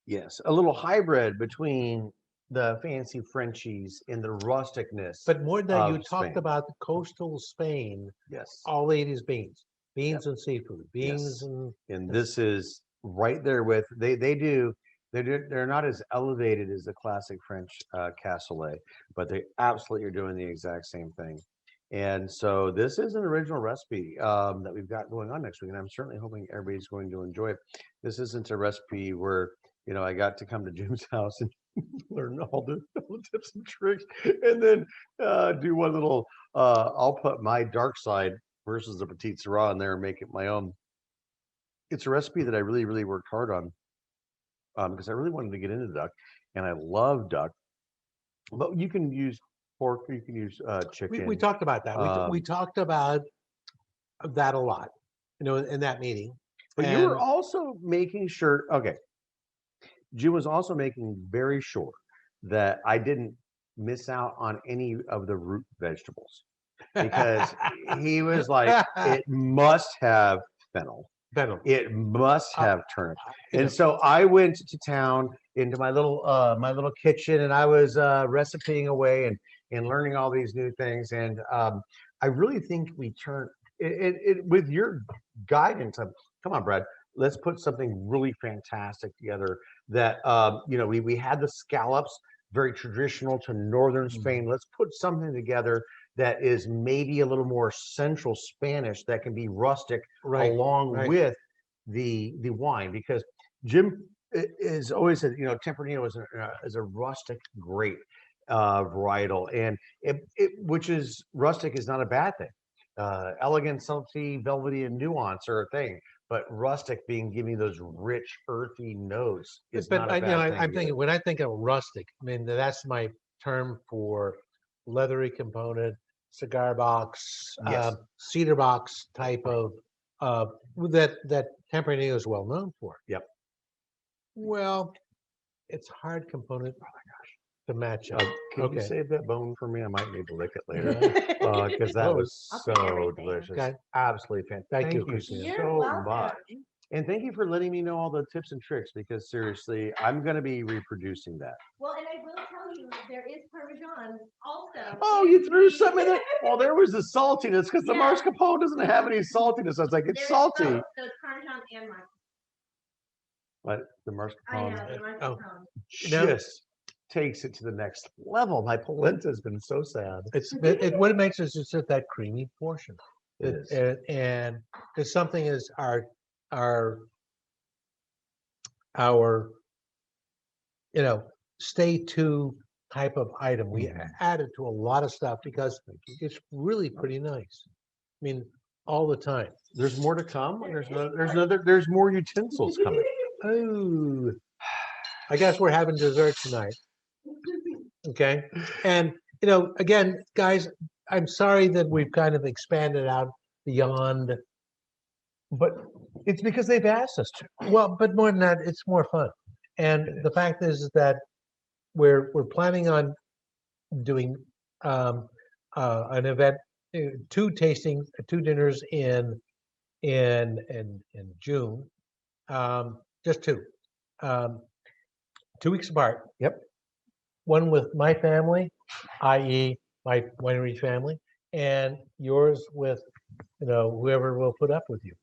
yes, a little hybrid between the fancy Frenchies and the rusticness. But more than that, you of talked Spain. about the coastal Spain. Yes, All they eat is beans and seafood, beans Yes. and and this is right there with they're not as elevated as the classic French cassoulet, but they absolutely are doing the exact same thing. And so this is an original recipe that we've got going on next week, and I'm certainly hoping everybody's going to enjoy it. This isn't a recipe where I got to come to Jim's house and learn all the tips and tricks, and then do one little. I'll put my dark side versus the petite sirah in there and make it my own. It's a recipe that I really, really worked hard on because I really wanted to get into duck, and I love duck. But you can use pork, you can use chicken. we talked about that. We talked about that a lot, in that meeting. But you were And- also making sure. Okay, Jim was also making very sure that I didn't miss out on any of the root vegetables because he was like, it must have fennel. Venom. It must have turnip. You know, And so I went to town into my little kitchen, and I was recipeing away and learning all these new things. And I really think we turned it with your guidance. Come on, Brad, let's put something really fantastic together. That we had the scallops, very traditional to northern Spain. Let's put something together that is maybe a little more central Spanish that can be rustic right. along right. with the wine, because Jim is always said, Tempranillo is a rustic grape varietal, and which is rustic is not a bad thing. Elegant, salty, velvety, and nuance are a thing, but rustic being giving those rich, earthy notes is But not a bad thing. I'm thinking when I think of rustic, I mean that's my term for leathery component, cigar box, Yes. cedar box type of that Tempranillo is well known for. Yep. Well, it's hard component to match up. Can Okay. you save that bone for me? I might need to lick it later. Yeah. Because that Oh, was I'll take so everything. delicious. Okay. Absolutely fantastic. Thank Thank you, you Christina. You're so welcome. much. And thank you for letting me know all the tips and tricks, because seriously, I'm going to be reproducing that. Well, and I will tell you, there is Parmesan also. Oh, you threw some in there? Well, there was the saltiness, because the Yeah. mascarpone doesn't have any saltiness. I was like, it's There is salty. both, so it's Parmesan and mascarpone. But the I know, mascarpone the Oh. mascarpone. just takes it to the next level. My polenta has been so sad. What it makes is just that creamy portion. It is. And because something is our our stay to type of item. We added to a lot of stuff because it's really pretty nice. I mean, all the time. There's more to come. There's more utensils coming. Oh, I guess we're having dessert tonight. Okay. And, again, guys, I'm sorry that we've kind of expanded out beyond. But it's because they've asked us to. Well, but more than that, it's more fun. And the fact is that we're planning on doing an event, two dinners in June, just two, 2 weeks apart. Yep. One with my family, i.e., my winery family, and yours with whoever will put up with you.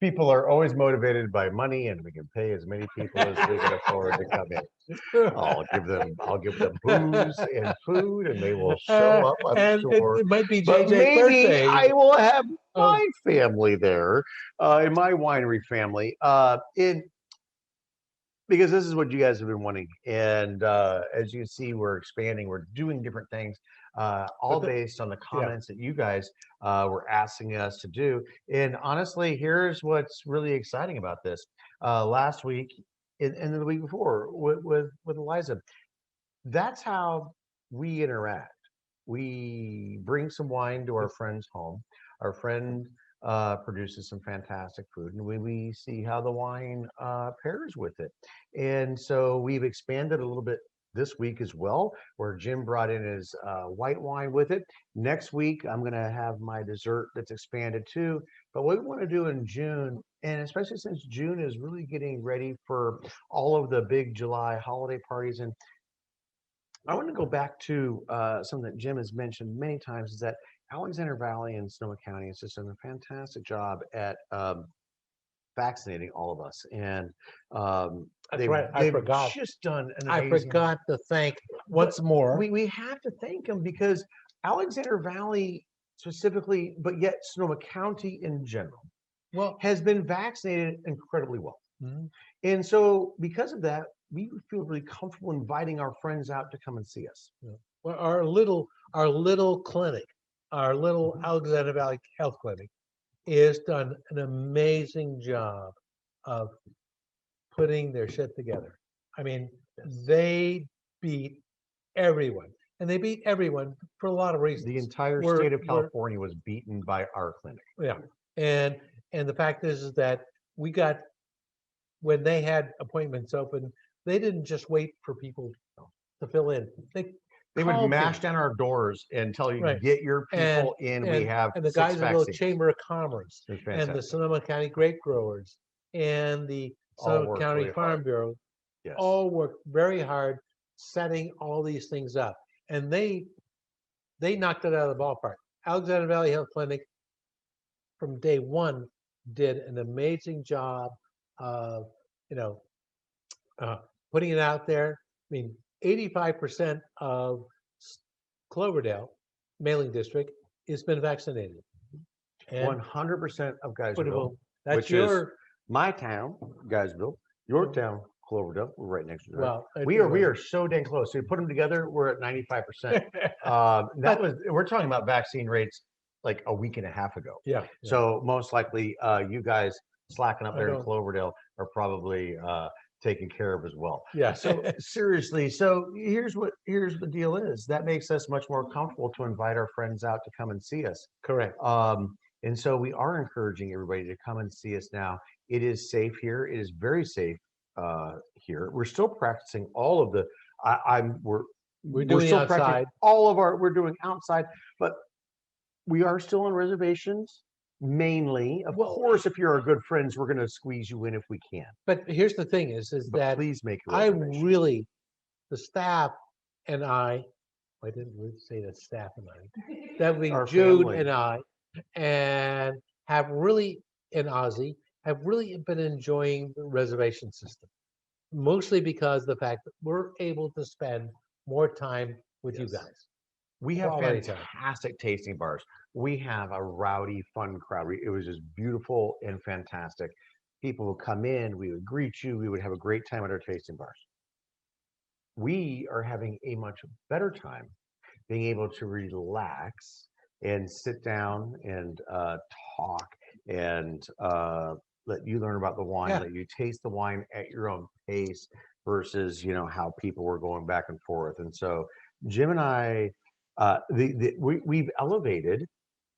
People are always motivated by money, and we can pay as many people as we can afford to come in. I'll give them booze and food, and they will show up, I'm and sure. it might be But JJ's maybe birthday. I will have Oh. my family there, in my winery family, because this is what you guys have been wanting. And as you see, we're expanding, we're doing different things, all based on the comments that you guys were asking us to do. And honestly, here's what's really exciting about this. Last week and the week before with Eliza, that's how we interact. We bring some wine to our friend's home. Our friend produces some fantastic food, and we see how the wine pairs with it. And so we've expanded a little bit this week as well, where Jim brought in his white wine with it. Next week, I'm going to have my dessert that's expanded too. But what we want to do in June, and especially since June is really getting ready for all of the big July holiday parties, and I want to go back to something that Jim has mentioned many times, is that Alexander Valley and Sonoma County has just done a fantastic job at vaccinating all of us. And That's right. I they've forgot. just done an I amazing. forgot to thank once more. We have to thank them, because Alexander Valley specifically, but yet Sonoma County in general, has been vaccinated incredibly well. Mhm. And so because of that, we feel really comfortable inviting our friends out to come and see us. Well, our little clinic, our little Alexander Valley Health Clinic, has done an amazing job of putting their shit together. I mean, they beat everyone, and they beat everyone for a lot of reasons. The entire state of California was beaten by our clinic. Yeah, and the fact is that we got, when they had appointments open, they didn't just wait for people to fill in. They would call mash people. down our doors and tell you, Right. get your people in. We have and the 6 guys at the vaccines. Chamber of Commerce It's and the fantastic. Sonoma County Grape Growers and the All Sonoma worked County really Farm hard. Bureau Yes. all worked very hard setting all these things up. And they knocked it out of the ballpark. Alexander Valley Health Clinic from day one did an amazing job of, you know, putting it out there. I mean, 85% of Cloverdale mailing district has been vaccinated. And 100% of Guysville, Equitable, that's which is your, my town, Guysville, your Mhm. town, Cloverdale. We're right next to each other. well. We are so dang close. So you put them together, we're at 95%. We're talking about vaccine rates like a week and a half ago. Yeah. So most likely, you guys slacking up I there in don't- Cloverdale are probably taken care of as well. Yeah. So seriously, so here's the deal is that makes us much more comfortable to invite our friends out to come and see us. Correct. And so we are encouraging everybody to come and see us now. It is safe here. It is very safe here. We're still practicing all of the. We're doing still practicing outside. all of our. We're doing outside, but we are still on reservations. Mainly, of course, if you're our good friends, we're going to squeeze you in if we can. But here's the thing is But that please make a I reservation. really, the staff and I didn't really say the staff and I, that would be Our Jude family. and I, and have really, and Ozzy, have really been enjoying the reservation system. Mostly because of the fact that we're able to spend more time with you Yes. guys. We have Quality time. fantastic tasting bars. We have a rowdy, fun crowd. It was just beautiful and fantastic. People would come in, we would greet you, we would have a great time at our tasting bars. We are having a much better time being able to relax and sit down and talk and let you learn about the wine, Yeah. let you taste the wine at your own pace versus, how people were going back and forth. And so Jim and I, we've elevated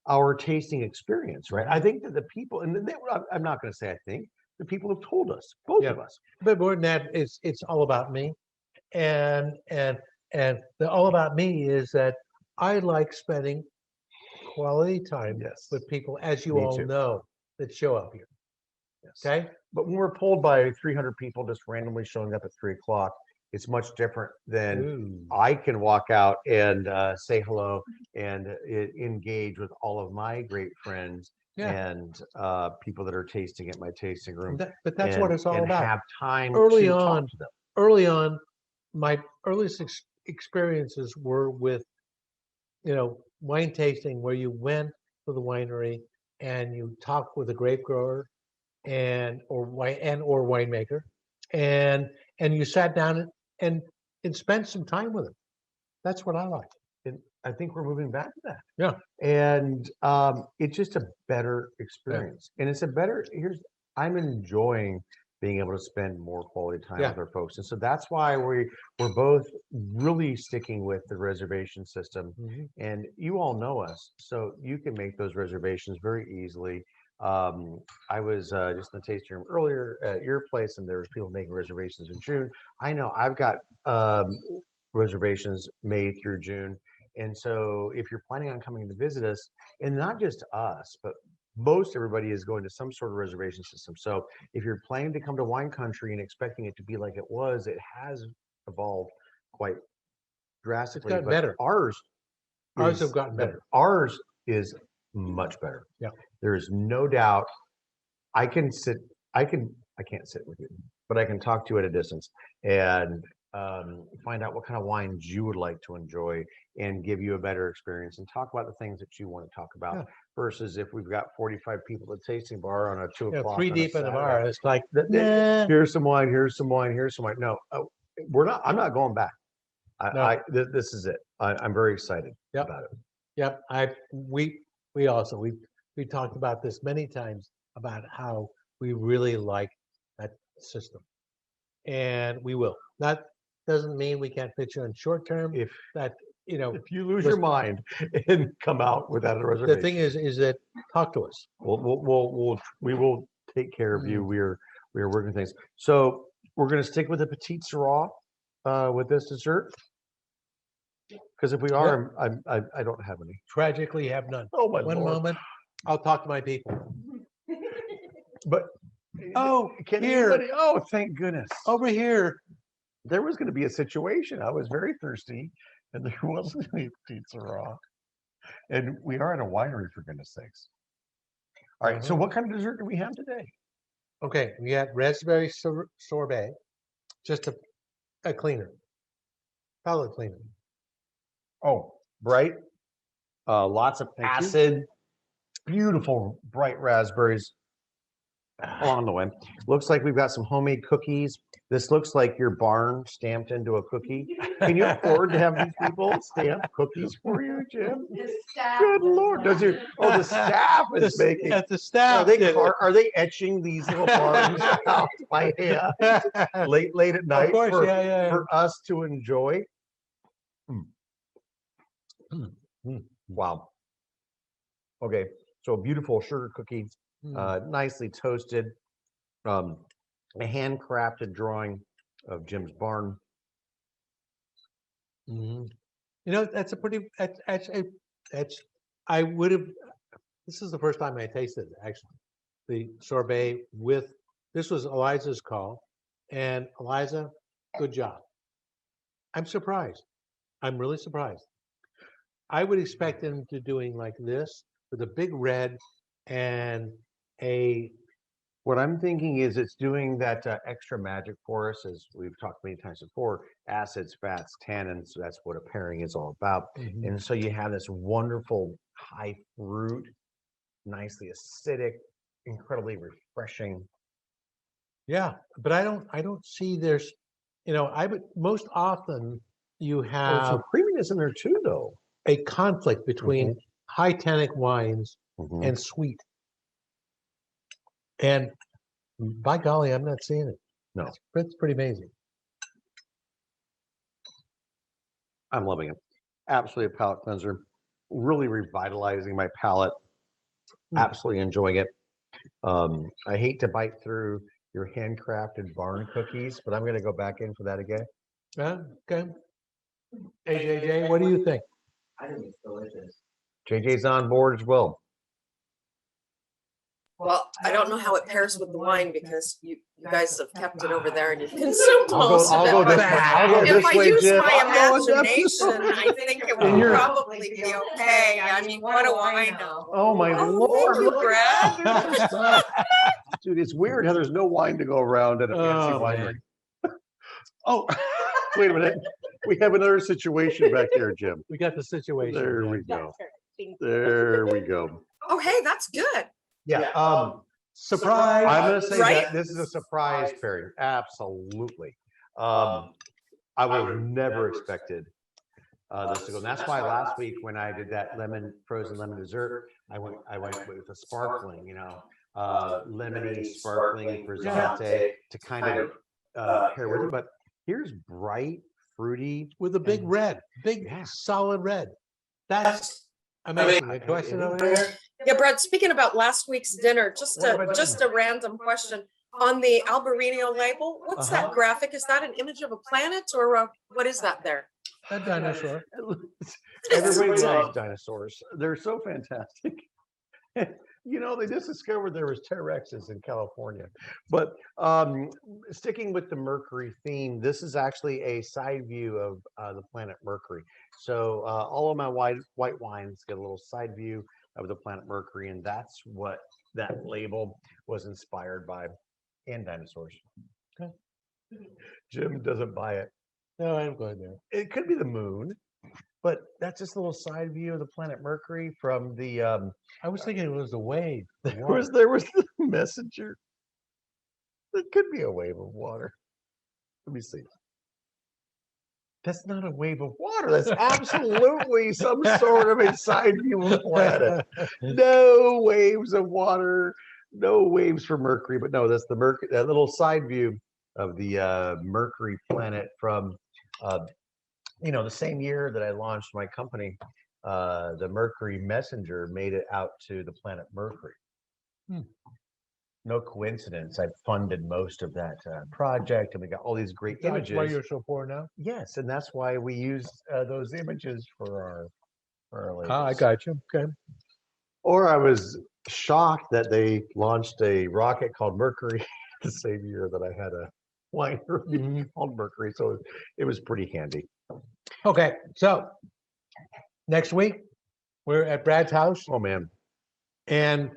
our tasting experience, right? I think that the people, and I'm not going to say I think, the people have told us, both Yeah. of us. But more than that, it's all about me. And the all about me is that I like spending quality time Yes. with people, as you Me all too. know, that show up here. Yes. Okay. But when we're pulled by 300 people just randomly showing up at 3 o'clock, it's much different than Ooh. I can walk out and say hello and engage with all of my great friends Yeah. and people that are tasting at my tasting room. But that's what it's all and about. have time Early to on, talk to them. Early on, my earliest experiences were with, wine tasting, where you went to the winery and you talked with a grape grower or winemaker, and you sat down and spent some time with them. That's what I like. And I think we're moving back to that. Yeah. And it's just a better experience. And it's I'm enjoying being able to spend more quality time Yeah. with our folks. And so that's why we're both really sticking with the reservation system. Mhm. And you all know us, so you can make those reservations very easily. I was just in the tasting room earlier at your place, and there was people making reservations in June. I know I've got reservations made through June. And so if you're planning on coming to visit us, and not just us, but most everybody is going to some sort of reservation system. So if you're planning to come to wine country and expecting it to be like it was, it has evolved quite drastically. gotten But better. Ours Have gotten better. Ours is much better. Yeah. There is no doubt. I can't sit with you, but I can talk to you at a distance and find out what kind of wines you would like to enjoy and give you a better experience and talk about the things that you want to talk about. Yeah. Versus if we've got 45 people at the tasting bar on a 2 o'clock. 3 on a deep in the Saturday, bar. It's like, Nah. Here's some wine. Here's some wine. Here's some wine. No, I'm not going back. This is it. I'm very excited about it. Yep. We talked about this many times about how we really like that system, and we will. That doesn't mean we can't fit you in short term. If you lose your mind and come out without a reservation, the thing is that talk to us. We will take care of you. We are working things. So we're going to stick with the Petite Syrah with this dessert. Because if we are, I don't have any. Tragically have none. Oh my One Lord. moment, I'll talk to my people. But Oh, can here. anybody? Oh, thank goodness. Over here, There was going to be a situation. I was very thirsty, and there wasn't any pizza raw. And we are at a winery, for goodness sakes. All right. So, Mhm. what kind of dessert do we have today? okay, we got raspberry sorbet, just a cleaner, palate cleaner. Oh, bright. Lots of Thank you. acid. Beautiful, bright raspberries along the way. Looks like we've got some homemade cookies. This looks like your barn stamped into a cookie. Can you afford to have these people stamp cookies for you, Jim? The staff Good was Lord. Does your, making- oh, the staff is making. At the staff. Are they etching these little barns out by hand late at night course, for, yeah, yeah. for us to enjoy? Wow. Okay, so a beautiful sugar cookie, nicely toasted, a handcrafted drawing of Jim's barn. Mhm. You know, that's a pretty, I would have, this is the first time I tasted it, actually. The sorbet with, this was Eliza's call, and Eliza, good job. I'm surprised. I'm really surprised. I would expect them to doing like this with a big red and a, What I'm thinking is it's doing that extra magic for us, as we've talked many times before, acids, fats, tannins. So that's what a pairing is all about. And so you have this wonderful high fruit, nicely acidic, incredibly refreshing. yeah, but I don't see there's, I would, most often you There's have some creaminess in there too, though. a conflict between high tannic wines Mhm. and sweet. And by golly, I'm not seeing it. No. It's pretty amazing. I'm loving it. Absolutely a palate cleanser. Really revitalizing my palate. Absolutely enjoying it. I hate to bite through your handcrafted barn cookies, but I'm going to go back in for that again. Okay. AJJ, what do you think? I think it's delicious. JJ's on board as well. Well, I don't know how it pairs with the wine because you guys have kept it over there and you've consumed most of it. I'll go but this way. I'll go If this I way, use Jim. my I'll go imagination, I think it And would you're- probably be okay. I mean, what do I know? Oh my Oh, Lord. thank you, look at Brad. all this stuff. Dude, it's weird how there's no wine to go around at a fancy Oh, winery. man. Oh, wait a minute. We have another situation back there, Jim. We got the situation. There Jack. we go. There we go. Oh, hey, that's good. Yeah. Surprise. I'm going to say Right? that this is a surprise pairing. Absolutely. I would have never expected this to go. And that's why last week when I did that frozen lemon dessert, I went with a sparkling, lemony sparkling frizzante to kind of pair with it. But here's bright, fruity. With a big red, big Yeah. solid red. That's amazing. A question over there? Yeah, Brad, speaking about last week's dinner, just a random question. On the Albarino label, what's that graphic? Is that an image of a planet or what is that there? A dinosaur. Everybody loves dinosaurs. They're so fantastic. They just discovered there was T-Rexes in California. But sticking with the Mercury theme, this is actually a side view of the planet Mercury. So all of my white wines get a little side view of the planet Mercury, and that's what that label was inspired by, and dinosaurs. Okay. Jim doesn't buy it. No, I'm going there. It could be the moon, but that's just a little side view of the planet Mercury from the I was thinking it was a wave. of there water. was the messenger. It could be a wave of water. Let me see. That's not a wave of water. That's absolutely some sort of a side view of the planet. No waves of water, no waves for Mercury, but no, that's the Mercury, that little side view of the Mercury planet from the same year that I launched my company. The Mercury messenger made it out to the planet Mercury. no coincidence. I funded most of that project, and we got all these great That's images. why you're so poor now? Yes, and that's why we use those images for our labels. Ah, I got you. Okay. Or I was shocked that they launched a rocket called Mercury the same year that I had a winery called Mercury, so it was pretty handy. Okay, so next week, we're at Brad's house Oh man, and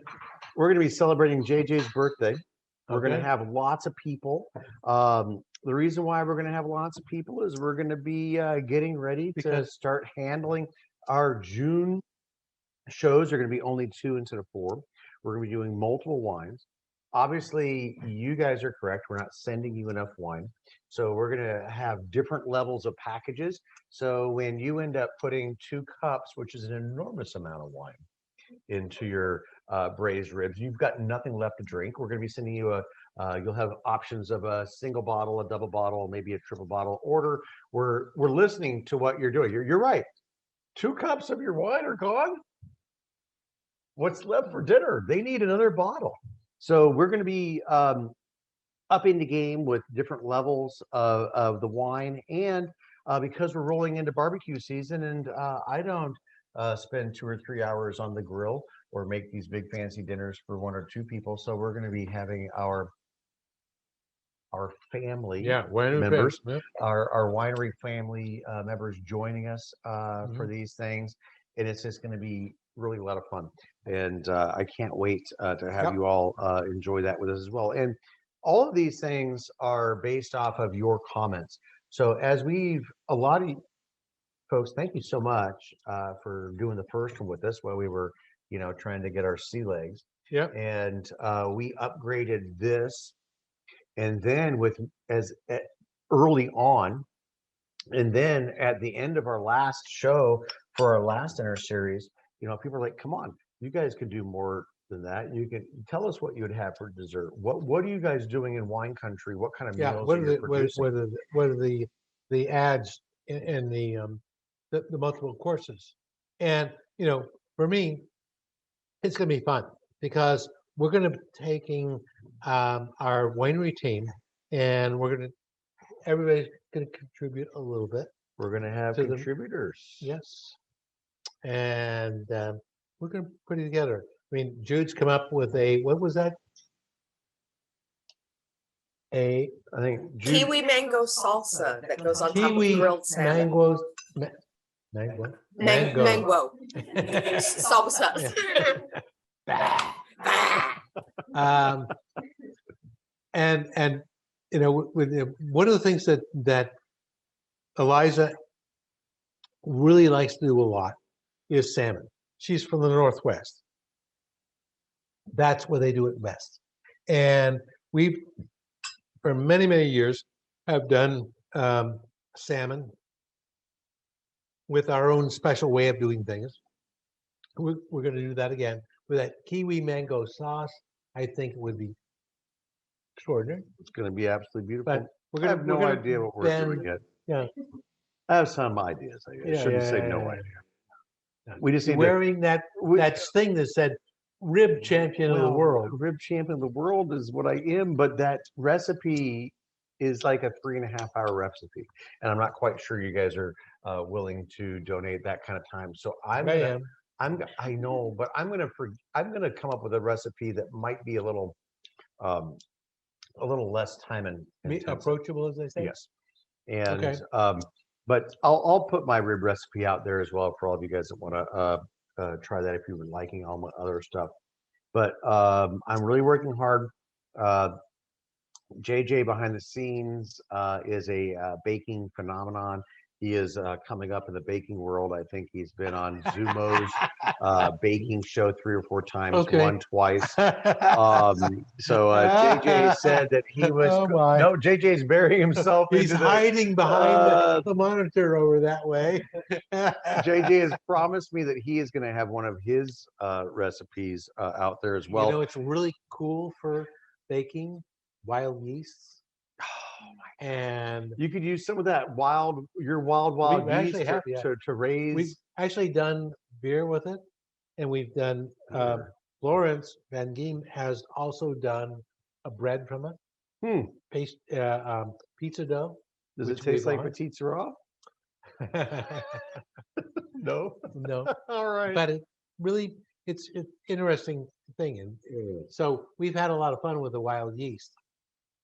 we're going to be celebrating JJ's birthday. We're going to Okay. have lots of people. The reason why we're going to have lots of people is we're going to be getting ready to Because- start handling our June shows. Are going to be only 2 instead of 4. We're going to be doing multiple wines. Obviously, you guys are correct. We're not sending you enough wine. So we're going to have different levels of packages. So when you end up putting 2 cups, which is an enormous amount of wine, into your braised ribs, you've got nothing left to drink. We're going to be sending you you'll have options of a single bottle, a double bottle, maybe a triple bottle order. We're listening to what you're doing. You're right. 2 cups of your wine are gone. What's left for dinner? They need another bottle. So we're going to be upping the game with different levels of the wine, and because we're rolling into barbecue season, and I don't spend 2 or 3 hours on the grill or make these big fancy dinners for 1 or 2 people. So we're going to be having our family winery members, fans, our winery family members joining us for these things, and it's just going to be really a lot of fun. And I can't wait to have you all enjoy that with us as well. And all of these things are based off of your comments. So as a lot of folks, thank you so much for doing the first one with us while we were, trying to get our sea legs. Yeah. And we upgraded this, and then early on, and then at the end of our last show for our last dinner series, people are like, come on, you guys could do more than that. You can tell us what you would have for dessert. What are you guys doing in wine country? What kind of meals What are are you the producing? what are the ads in the multiple courses? And for me, it's going to be fun because we're going to be taking our winery team, and everybody's going to contribute a little bit. We're going to have to the- contributors. Yes. And we're going to put it together. I mean, Jude's come up with what was that? I think Kiwi mango salsa that goes on top of Kiwi grilled salmon. mangoes. Mango. Mango. Mango salsa. And one of the things that Eliza really likes to do a lot is salmon. She's from the Northwest. That's where they do it best. And we've, for many, many years, have done salmon with our own special way of doing things. We're going to do that again with that kiwi mango sauce. I think it would be extraordinary. it's going to be absolutely beautiful. But we're I gonna have no idea what we're doing yet. Yeah. I have some ideas. I shouldn't say no idea. We just need wearing that thing that said rib champion of the world. Rib champion of the world is what I am, but that recipe is like a 3.5-hour recipe, and I'm not quite sure you guys are willing to donate that kind of time. So I know, but I'm gonna come up with a recipe that might be a little less time and Approachable, as they say. yes, and Okay. But I'll put my rib recipe out there as well for all of you guys that want to try that if you were liking all my other stuff. But I'm really working hard. JJ behind the scenes is a baking phenomenon. He is coming up in the baking world. I think he's been on Zumo's baking show 3 or 4 times, Okay. won twice. So JJ said that he was no. JJ's burying himself. He's into the, hiding behind the monitor over that way. JJ has promised me that he is going to have one of his recipes out there as well. It's really cool for baking wild yeasts. And you could use some of that wild yeast to raise. We've actually done beer with it, and we've done Florence Van Giem has also done a bread from it, paste, pizza dough. Does it which taste we've like petite sirah? No. No, All right. but it really, it's an interesting thing. And so we've had a lot of fun with the wild yeast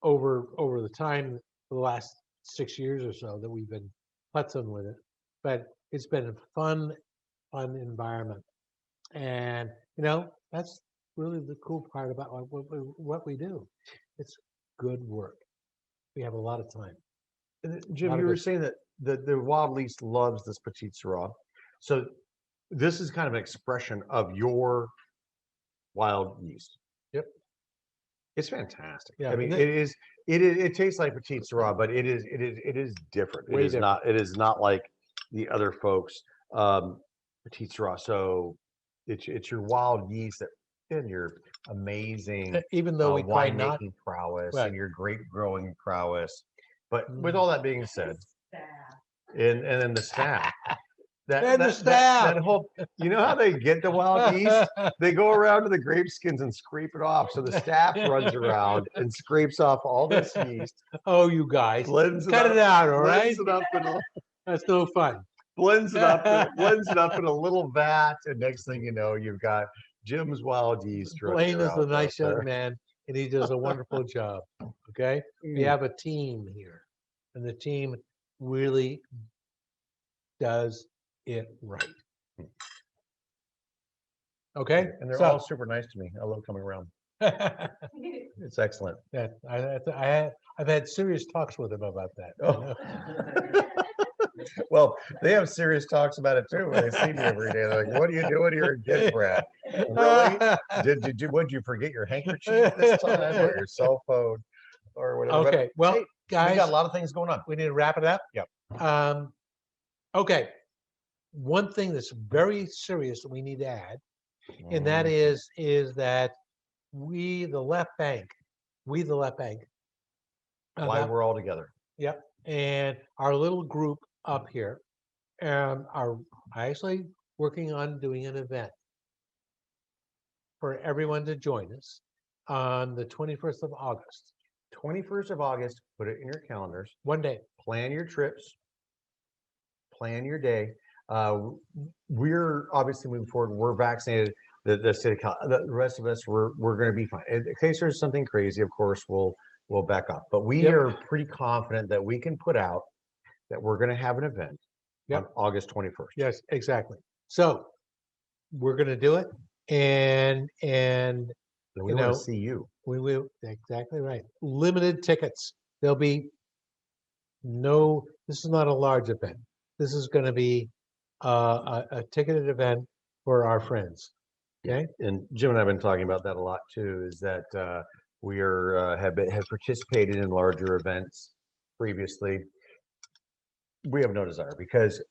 over the time, for the last 6 years or so that we've been putzing with it. But it's been a fun environment. And, that's really the cool part about what we do. It's good work. We have a lot of time. Jim, Lot you of were it. saying that the wild yeast loves this petite sirah. So this is kind of an expression of your wild yeast. Yep. It's fantastic. Yeah, I mean, and it tastes like petite sirah, but it is different. Way different. It is not like the other folks petite sirah. So it's your wild yeast that and your amazing Even though we try not, winemaking prowess right. and your grape growing prowess. But with Mm. all that being said, and then the staff. And the staff. That whole, you know how they get the wild yeast? They go around to the grape skins and scrape it off. So the staff runs around and scrapes off all this yeast, Oh, you guys, blends cut up, it out, all right? blends it up in a, That's no fun. blends it up in a little vat, and next thing you know, you've got Jim's wild yeast. running Blaine is a around nice out young there. man, and he does a wonderful job. Okay, we Mm. have a team here, and the team really does it right. Okay, And they're so all super nice to me. I love coming around. It's excellent. yeah, I've had serious talks with him about that. Oh. Well, they have serious talks about it too when they see me every day. They're like, "What are you doing here again, Brad? Really? Would you forget your handkerchief this time, or your cell phone, or whatever?" But, Okay, well, hey, we guys, got a lot of things going on. we need to wrap it up. Yep. Okay, one thing that's very serious that we need to add, and that is that we, the left bank, Why that- we're all together. yep, and our little group up here, are actually working on doing an event for everyone to join us on the 21st of August. 21st of August. Put it in your calendars. One day. Plan your trips. Plan your day. We're obviously moving forward. We're vaccinated. The city, the rest of us, we're going to be fine. In case there's something crazy, of course, we'll back up. But we Yep. are pretty confident that we can put out that we're going to have an event on Yep. August 21st. Yes, exactly. So we're going to do it, and And we you want know, to see you. we will, exactly right. Limited tickets. There'll be no. This is not a large event. This is going to be a ticketed event for our friends. Okay. And Jim and I have been talking about that a lot too. Is that we have participated in larger events previously. We have no desire because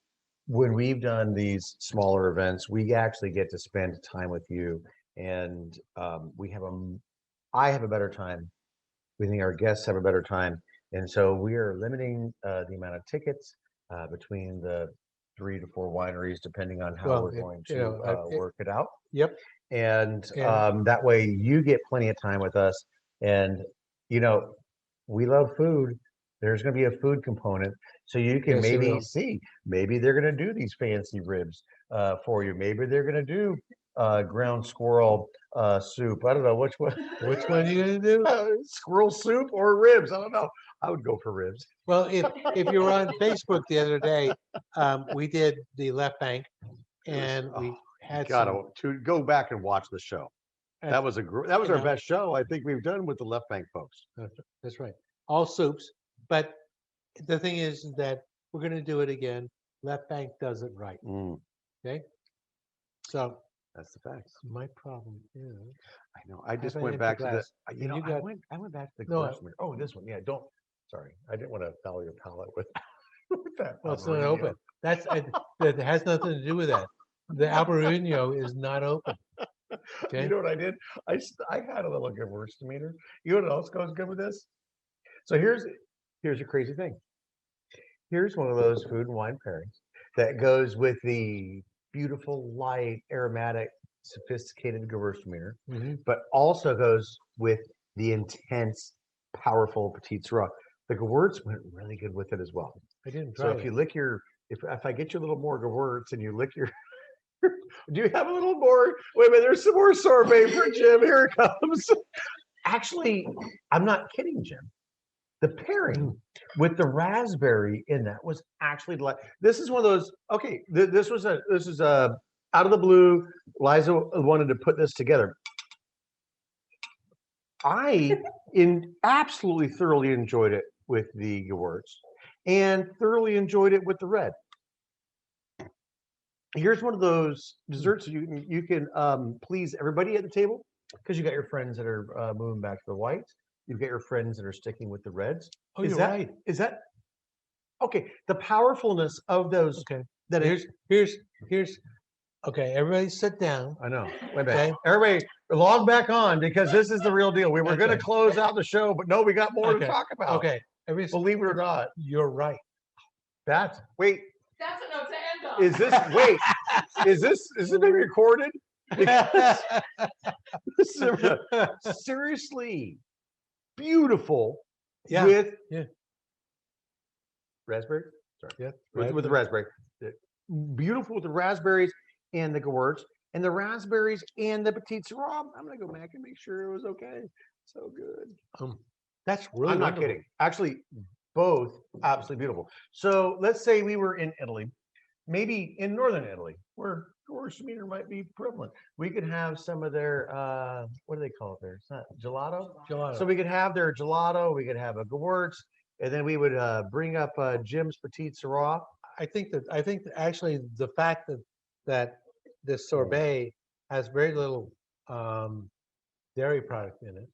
when we've done these smaller events, we actually get to spend time with you, and I have a better time. We think our guests have a better time, and so we are limiting the amount of tickets between the 3 to 4 wineries, depending on how Well, we're going to work it out. Yep. And Yeah. that way you get plenty of time with us. And we love food. There's going to be a food component, so you can Yes, there maybe will. see. Maybe they're going to do these fancy ribs for you. Maybe they're going to do ground squirrel soup. I don't know which one. Which one are you going to do? Squirrel soup or ribs? I don't know. I would go for ribs. Well, if you were on Facebook the other day, we did the left bank, and we had Gotta to go back and watch the show. some- That was our know. best show I think we've done with the left bank folks. That's right. All soups. But the thing is that we're going to do it again. Left bank does it right. Okay. So That's the facts. my problem is, I know. I just an went empty back to the. glass, You and know, you got- I went back to the No, grocery. Oh, this one. Yeah. Don't. Sorry, I didn't want to foul your palate with, with that. well, it's not Albarino. open. That has nothing to do with that. The Albarino is not open. Okay. You know what I did? I had a little Gewürztraminer. You know what else goes good with this? So here's a crazy thing. Here's one of those food and wine pairings that goes with the beautiful, light, aromatic sophisticated Gewürztraminer, Mhm. but also goes with the intense, powerful Petite Sirah. The Gewurz went really good with it as well. I didn't So try if it. you lick your, if I get you a little more Gewurz and you lick your, do you have a little more? Wait a minute, there's some more sorbet for Jim. Here it comes. Actually, I'm not kidding, Jim. The pairing with the raspberry in that was actually like, this is one of those, okay, this is out of the blue. Liza wanted to put this together. I absolutely thoroughly enjoyed it with the Gewurz and thoroughly enjoyed it with the red. Here's one of those desserts you can please everybody at the table, because you got your friends that are moving back to the whites. You've got your friends that are sticking with the reds. Oh, Is you're that, right. Is that okay? The powerfulness of those. Okay. That Here's okay, everybody sit down. I know. Wait a minute. Okay. Everybody log back on, because this is the real deal. We were going to Okay. close out the show, but no, we got more to Okay. talk about. Okay. Everybody, Believe it or not. you're right. Wait, That's a note to end on. is this being recorded? Because this is seriously beautiful Yeah, with yeah. raspberry. Sorry. Yeah. With the raspberry. Beautiful with the raspberries and the Gewurz, and the raspberries and the Petite Sirah. I'm gonna go back and make sure it was okay. So good. That's really I'm not wonderful. kidding. Actually, both absolutely beautiful. So let's say we were in Italy, maybe in northern Italy, where Gewürztraminer might be prevalent. We could have some of their what do they call it there? It's not gelato. Gelato. So we could have their gelato. We could have a Gewurz, and then we would bring up Jim's Petite Sirah. I think that actually the fact that this sorbet has very little dairy product in it,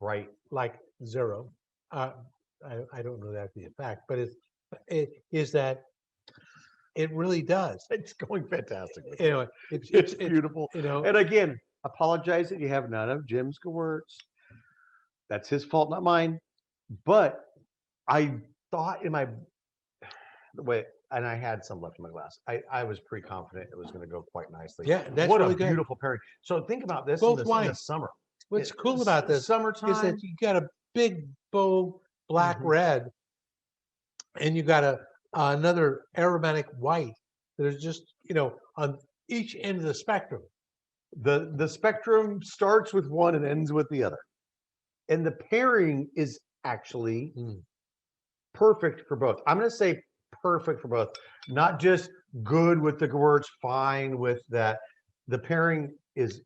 Right. like zero. I don't know that to be a fact, but it is that it really does. It's going fantastic. You know, It's beautiful. You know, And again, apologize that you have none of Jim's Gewurz. That's his fault, not mine. But I thought in my way, and I had some left in my glass. I was pretty confident it was going to go quite nicely. yeah, that's What really a good. beautiful pairing. So think about this Both in the wines. summer. What's It- cool about this summertime is that you got a big, bold, black Mhm. red, and you got another aromatic white that is just, on each end of the spectrum. the spectrum starts with one and ends with the other, and the pairing is actually perfect for both. I'm going to say perfect for both, not just good with the Gewurz, fine with that. The pairing is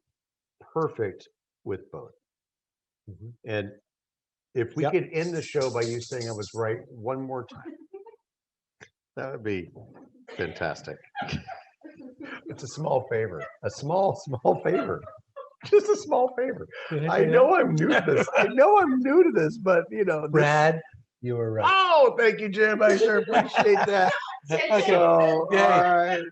perfect with both. And if we Yep. could end the show by you saying I was right one more time, that would be fantastic. It's a small favor, a small favor, just a small favor. I know I'm new to this. I know I'm new to this, but Brad, you were right. Oh, thank you, Jim. I sure appreciate that. Okay. So, all Yay. right.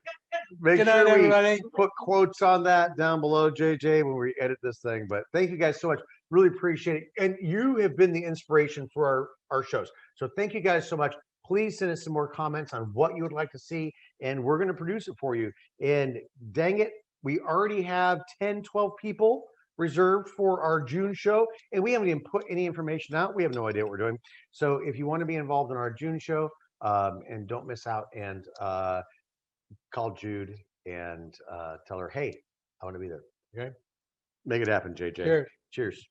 Make Good night, sure we everybody. put quotes on that down below, JJ, when we edit this thing. But thank you guys so much. Really appreciate it. And you have been the inspiration for our shows. So thank you guys so much. Please send us some more comments on what you would like to see, and we're going to produce it for you. And dang it, we already have 10, 12 people reserved for our June show, and we haven't even put any information out. We have no idea what we're doing. So if you want to be involved in our June show, and don't miss out, and call Jude and tell her, hey, I want to be there. Okay. Make it happen, JJ. Cheers. Cheers.